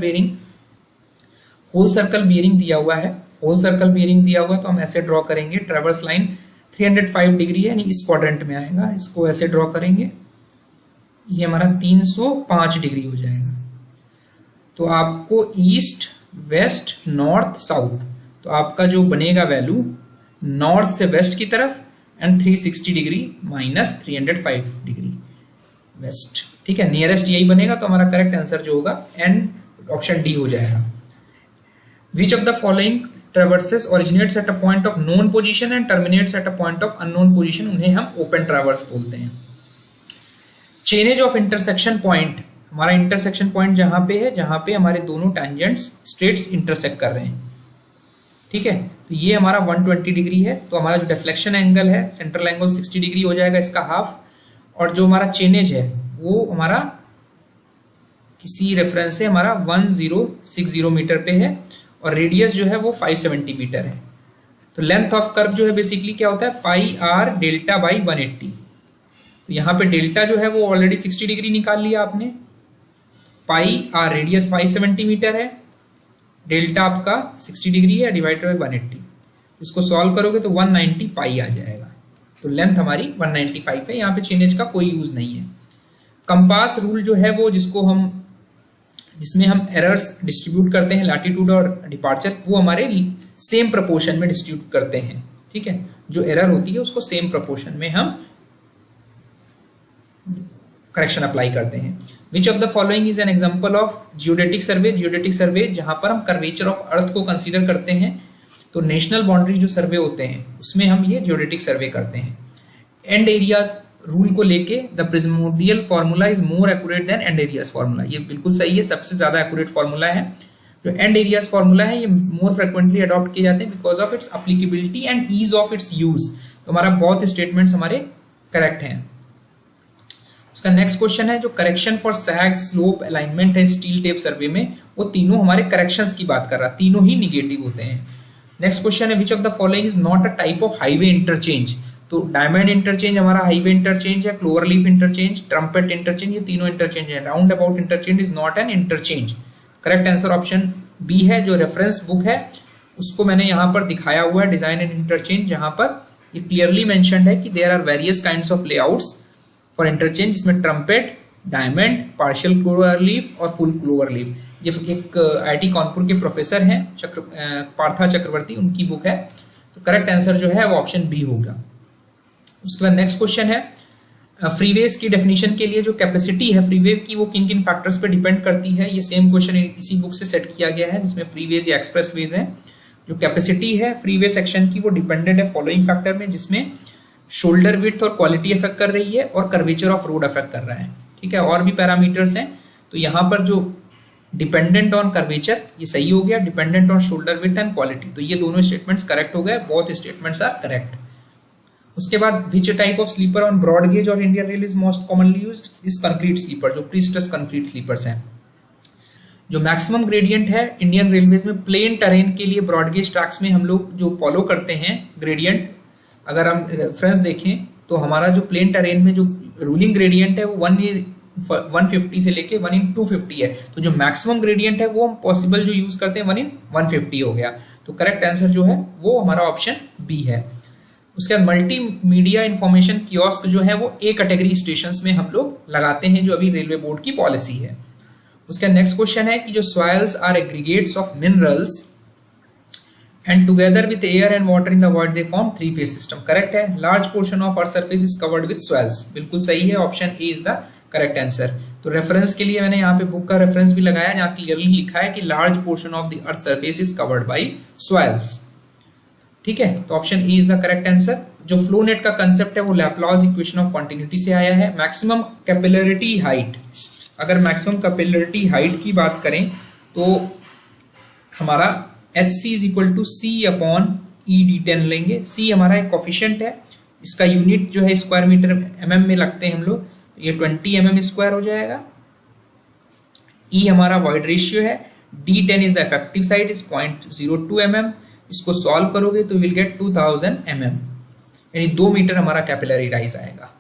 bearing दिया हुआ है। Whole circle bearing दिया हुआ है तो हम ऐसे ड्रॉ करेंगे। ट्रेवर्स लाइन 305 डिग्री है, यानी इस क्वाड्रेंट में आएगा। इसको ऐसे ड्रॉ करेंगे, ये हमारा 305 डिग्री हो जाएगा। तो आपको ईस्ट वेस्ट नॉर्थ साउथ, तो आपका जो बनेगा वैल्यू नॉर्थ से वेस्ट की तरफ and 360 degree minus 305 degree west, ठीक है। नियरेस्ट यही बनेगा। तो हमारा करेक्ट आंसर जो होगा एंड ऑप्शन डी हो जाएगा। Which of the following traverses originates at a point of known position and terminates at a point of unknown position, उन्हें हम ओपन ट्रेवर्स बोलते हैं। चेनेज ऑफ इंटरसेक्शन पॉइंट, हमारा intersection point जहां पे है जहां पे हमारे दोनों टैंजेंट्स स्ट्रेट्स इंटरसेक्ट कर रहे हैं, ठीक है। तो ये हमारा 120 डिग्री है। तो हमारा जो डिफ्लेक्शन एंगल है सेंट्रल एंगल 60 डिग्री हो जाएगा, इसका हाफ। और जो हमारा चेनेज है वो हमारा किसी रेफरेंस से हमारा 1060 मीटर पे है और रेडियस जो है वो 570 मीटर है। तो लेंथ ऑफ कर्व जो है बेसिकली क्या होता है पाई आर डेल्टा बाई 180। तो यहाँ पे डेल्टा जो है वो ऑलरेडी 60 डिग्री निकाल लिया आपने। पाई आर रेडियस 570 मीटर है, डेल्टा आपका 60 डिग्री है डिवाइडेड बाई 180। इसको सॉल्व करोगे तो 190 पाई आ जाएगा। तो लेंथ हमारी 195 है, यहाँ पे चेनेज का कोई यूज नहीं है। कंपास रूल जो है वो जिसमें हम एरर्स डिस्ट्रीब्यूट करते हैं लैटिट्यूड और डिपार्चर, वो हमारे सेम प्रपोर्शन में डिस्ट्रीब्यूट करते हैं, ठीक है। जो एरर होती है उसको सेम प्रपोर्शन में हम करेक्शन अप्लाई करते हैं। Which of the following is an example of geodetic survey. Geodetic survey जहां पर हम कर्वेचर ऑफ अर्थ को कंसीडर करते हैं। तो नेशनल बाउंड्री जो सर्वे होते हैं उसमें हम ये जियोडेटिक सर्वे करते हैं। एंड एरियाज रूल को लेके the prismoidal formula is more accurate than end areas formula, ये बिल्कुल सही है, सबसे ज्यादा एक्यूरेट फॉर्मूला है। जो एंड एरियाज फॉर्मूला है ये मोर फ्रिक्वेंटली अडॉप्ट किए जाते हैं because of its applicability and ease of its use. तो हमारा बहुत स्टेटमेंट्स हमारे करेक्ट हैं। उसका नेक्स्ट क्वेश्चन है जो correction for sag, slope, alignment है स्टील टेप सर्वे में, वो तीनों हमारे करेक्शंस की बात कर रहा है, तीनों ही निगेटिव होते हैं। नेक्स्ट क्वेश्चन है which of the following is not a type of highway interchange, तो डायमंड इंटरचेंज हमारा हाईवे इंटरचेंज है, क्लोवरलीफ इंटरचेंज, ट्रम्पेट इंटरचेंज, ये तीनों इंटरचेंज है। Roundabout interchange is not an interchange. Correct answer option B है। जो reference book है उसको मैंने यहाँ पर दिखाया हुआ है, डिजाइन एंड इंटरचेंज, जहां पर ये क्लियरली मेंशन्ड है कि there are various kinds of layouts for interchange, जिसमें ट्रम्पेट, डायमंड, पार्शियल क्लोवरलीफ और फुल क्लोवरलीफ। ये एक आईआईटी कानपुर के प्रोफेसर हैं पार्था चक्रवर्ती, उनकी बुक है। तो करेक्ट आंसर जो है वो ऑप्शन बी होगा। उसके बाद नेक्स्ट क्वेश्चन है फ्रीवेज की डेफिनेशन के लिए जो कैपेसिटी है फ्रीवे की वो किन किन फैक्टर्स पे डिपेंड करती है। ये सेम क्वेश्चन इसी बुक से सेट किया गया है, जिसमें फ्रीवेज या एक्सप्रेसवेज है। जो कैपेसिटी है फ्रीवे सेक्शन की वो डिपेंडेंट है फॉलोइंग फैक्टर में, जिसमें शोल्डर विड्थ और क्वालिटी अफेक्ट कर रही है और कर्वेचर ऑफ रोड अफेक्ट कर रहा है। ठीक है, और भी पैरामीटर्स हैं। तो यहाँ पर जो डिपेंडेंट ऑन कर्वेचर ये सही हो गया, dependent on shoulder width and quality, तो ये दोनों स्टेटमेंट्स करेक्ट हो गए, बोथ स्टेटमेंट्स आर करेक्ट। उसके बाद which type of sleeper on broad gauge और Indian rail is most commonly used is concrete sleeper, जो प्री-स्ट्रेस्ड कंक्रीट स्लीपर्स हैं। जो मैक्सिमम ग्रेडियंट है इंडियन रेलवेज में प्लेन टेरेन के लिए ब्रॉड गेज ट्रैक्स में हम लोग जो फॉलो करते हैं ग्रेडियंट, अगर हम रेफरेंस देखें तो हमारा जो प्लेन टेरेन में जो रूलिंग ग्रेडियंट है वो 150 से लेके 1/250 है। तो जो मैक्सिमम ग्रेडियंट है वो हम पॉसिबल जो यूज करते हैं 1/150 हो गया। तो करेक्ट आंसर जो है वो हमारा ऑप्शन बी है। उसके बाद मल्टीमीडिया इंफॉर्मेशन कियोस्क जो है वो ए कैटेगरी स्टेशंस में हम लोग लगाते हैं, जो अभी रेलवे बोर्ड की पॉलिसी है। उसका नेक्स्ट क्वेश्चन है कि जो soils are aggregates of minerals and together with air and water in the void they form three phase system। Correct है। large portion of earth surface is covered with soils, बिल्कुल सही है, option A is the correct answer. तो reference के लिए मैंने यहाँ पे बुक का रेफरेंस भी लगाया, जहाँ क्लियरली लिखा है कि large portion of the earth surface is covered by soils. ठीक है, तो option A is the correct answer. जो फ्लो नेट का कंसेप्ट है वो लैप्लास इक्वेशन ऑफ कॉन्टिन्यूटी से आया है। मैक्सिमम कैपिलरिटी हाइट, अगर मैक्सिमम कैपिलरिटी हाइट की बात करें तो हमारा HC is equal to C upon ED10 लेंगे। C हमारा एक कोफिशिएंट है, इसका यूनिट जो है स्क्वायर मीटर mm में लगते हैं हम लोग, तो ये 20 mm स्क्वायर हो जाएगा। E हमारा वॉइड रेशियो है, D10 is the effective side is 0.02 mm। इसको सॉल्व करोगे तो विल गेट 2000 mm, यानी 2 मीटर हमारा कैपिलरी राइज आएगा।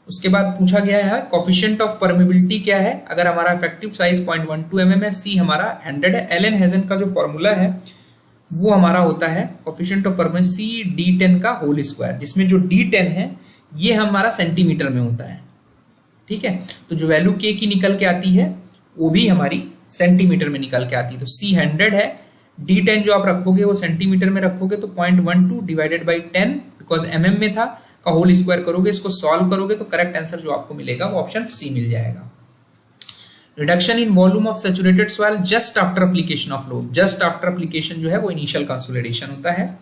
उसके बाद पूछा गया है कोफिशिएंट ऑफ परमेबिलिटी क्या है। अगर हमारा इफेक्टिव साइज 0.12 mm है, C हमारा 100 है। एलन हेजन का जो फॉर्मूला है वो हमारा होता है coefficient of permeability C D10 का होल स्क्वायर, जिसमें जो D10 है ये हमारा सेंटीमीटर में होता है। ठीक है, तो जो वैल्यू K की निकल के आती है वो भी हमारी सेंटीमीटर में निकल के आती है। तो C 100 है, D10 जो आप रखोगे वो सेंटीमीटर में रखोगे तो 0.12 डिवाइडेड बाई 10 बिकॉज mm में था का होल स्क्वायर करोगे, इसको सॉल्व करोगे तो करेक्ट आंसर जो आपको मिलेगा वो ऑप्शन सी मिल जाएगा। Reduction in volume of saturated soil just after application of load, just after application जो है वो इनिशियल कंसोलिडेशन होता है।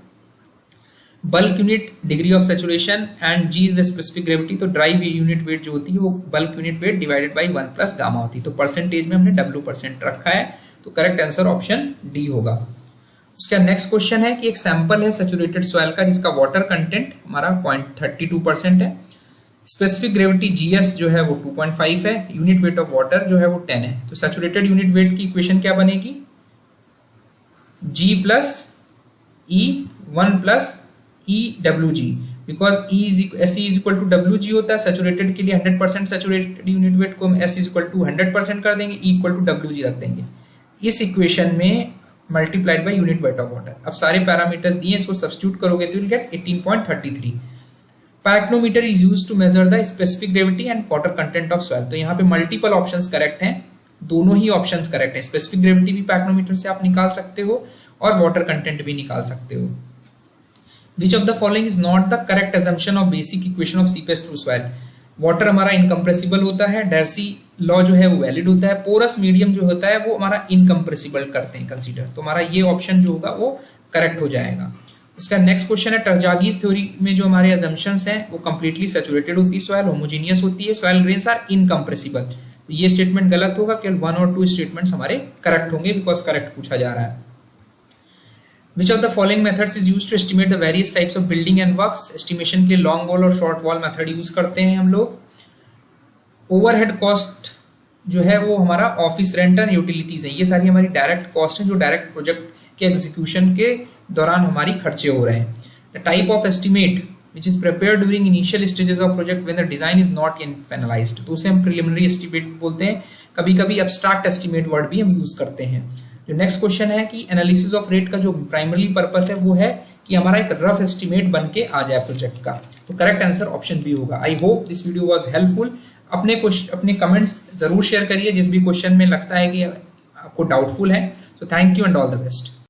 Bulk unit degree of saturation and G is the specific gravity, तो ड्राई यूनिट वेट जो होती है वो bulk unit weight divided by 1 plus gamma होती है। तो परसेंटेज में हमने W% रखा है, तो करेक्ट आंसर ऑप्शन डी होगा। उसका नेक्स्ट क्वेश्चन है कि एक सैंपल है सैचुरेटेड सॉइल का जिसका वाटर कंटेंट हमारा 0.32% है। स्पेसिफिक ग्रेविटी GS जो है वो 2.5 है, यूनिट वेट ऑफ वाटर जो है वो 10 है। तो सैचुरेटेड यूनिट वेट की इक्वेशन क्या बनेगी, G plus E 1 plus EWG, because SE is equal to WG होता है। सैचुरेटेड के लिए 100% सैचुरेटेड यूनिट वेट को हम S इज इक्वल टू 100% कर देंगे, E इक्वल टू WG रख देंगे इस इक्वेशन में multiplied by unit weight of water. अब सारे पैरामीटर्स दिए, इसको सब्स्टिट्यूट करोगे तो will get 18.33। Pycnometer is used to measure the specific gravity and water content of soil. तो यहाँ पे मल्टीपल ऑप्शंस करेक्ट हैं, दोनों ही ऑप्शंस करेक्ट हैं। स्पेसिफिक ग्रेविटी भी पाइक्नोमीटर से आप निकाल सकते हो और वाटर कंटेंट भी निकाल सकते हो। Which of the following is not the correct assumption of basic equation of seepage through soil. Water हमारा इनकम्प्रेसिबल होता है, डार्सी लॉ जो है वो वैलिड होता है, पोरस मीडियम जो होता है वो हमारा इनकम्प्रेसिबल करते हैं कंसीडर, तो हमारा ये ऑप्शन जो होगा वो करेक्ट हो जाएगा। उसका नेक्स्ट क्वेश्चन है टर्जागीज थ्योरी में जो हमारे अजम्पशंस हैं वो कंप्लीटली सैचुरेटेड होती है सॉइल, होमोजीनियस होती है, सॉइल ग्रेन्स आर इनकम्प्रेसिबल। तो ये स्टेटमेंट गलत होगा, केवल 1 और 2 स्टेटमेंट्स हमारे करेक्ट होंगे बिकॉज करेक्ट पूछा जा रहा है। Which of the following methods is use to estimate the various types of building and works. Estimation के लॉन्ग वॉल और शॉर्ट वॉल मेथड यूज करते हैं हम लोग। ओवरहेड कॉस्ट जो है वो हमारा ऑफिस रेंट एंड यूटिलिटीज है, ये सारी हमारी डायरेक्ट कॉस्ट है जो डायरेक्ट प्रोजेक्ट के एग्जीक्यूशन के दौरान हमारी खर्चे हो रहे हैं। The type of estimate which is prepared during initial stages of project when the design is not yet finalized, तो उसे हम preliminary estimate बोलते हैं। कभी कभी abstract estimate वर्ड भी हम यूज करते हैं। जो नेक्स्ट क्वेश्चन है कि एनालिसिस ऑफ रेट का जो प्राइमरी पर्पस है वो है कि हमारा एक रफ एस्टिमेट बन के आ जाए प्रोजेक्ट का। तो करेक्ट आंसर ऑप्शन बी होगा। I hope this video was helpful. अपने कमेंट्स जरूर शेयर करिए जिस भी क्वेश्चन में लगता है कि आपको डाउटफुल है। So thank you and all the best.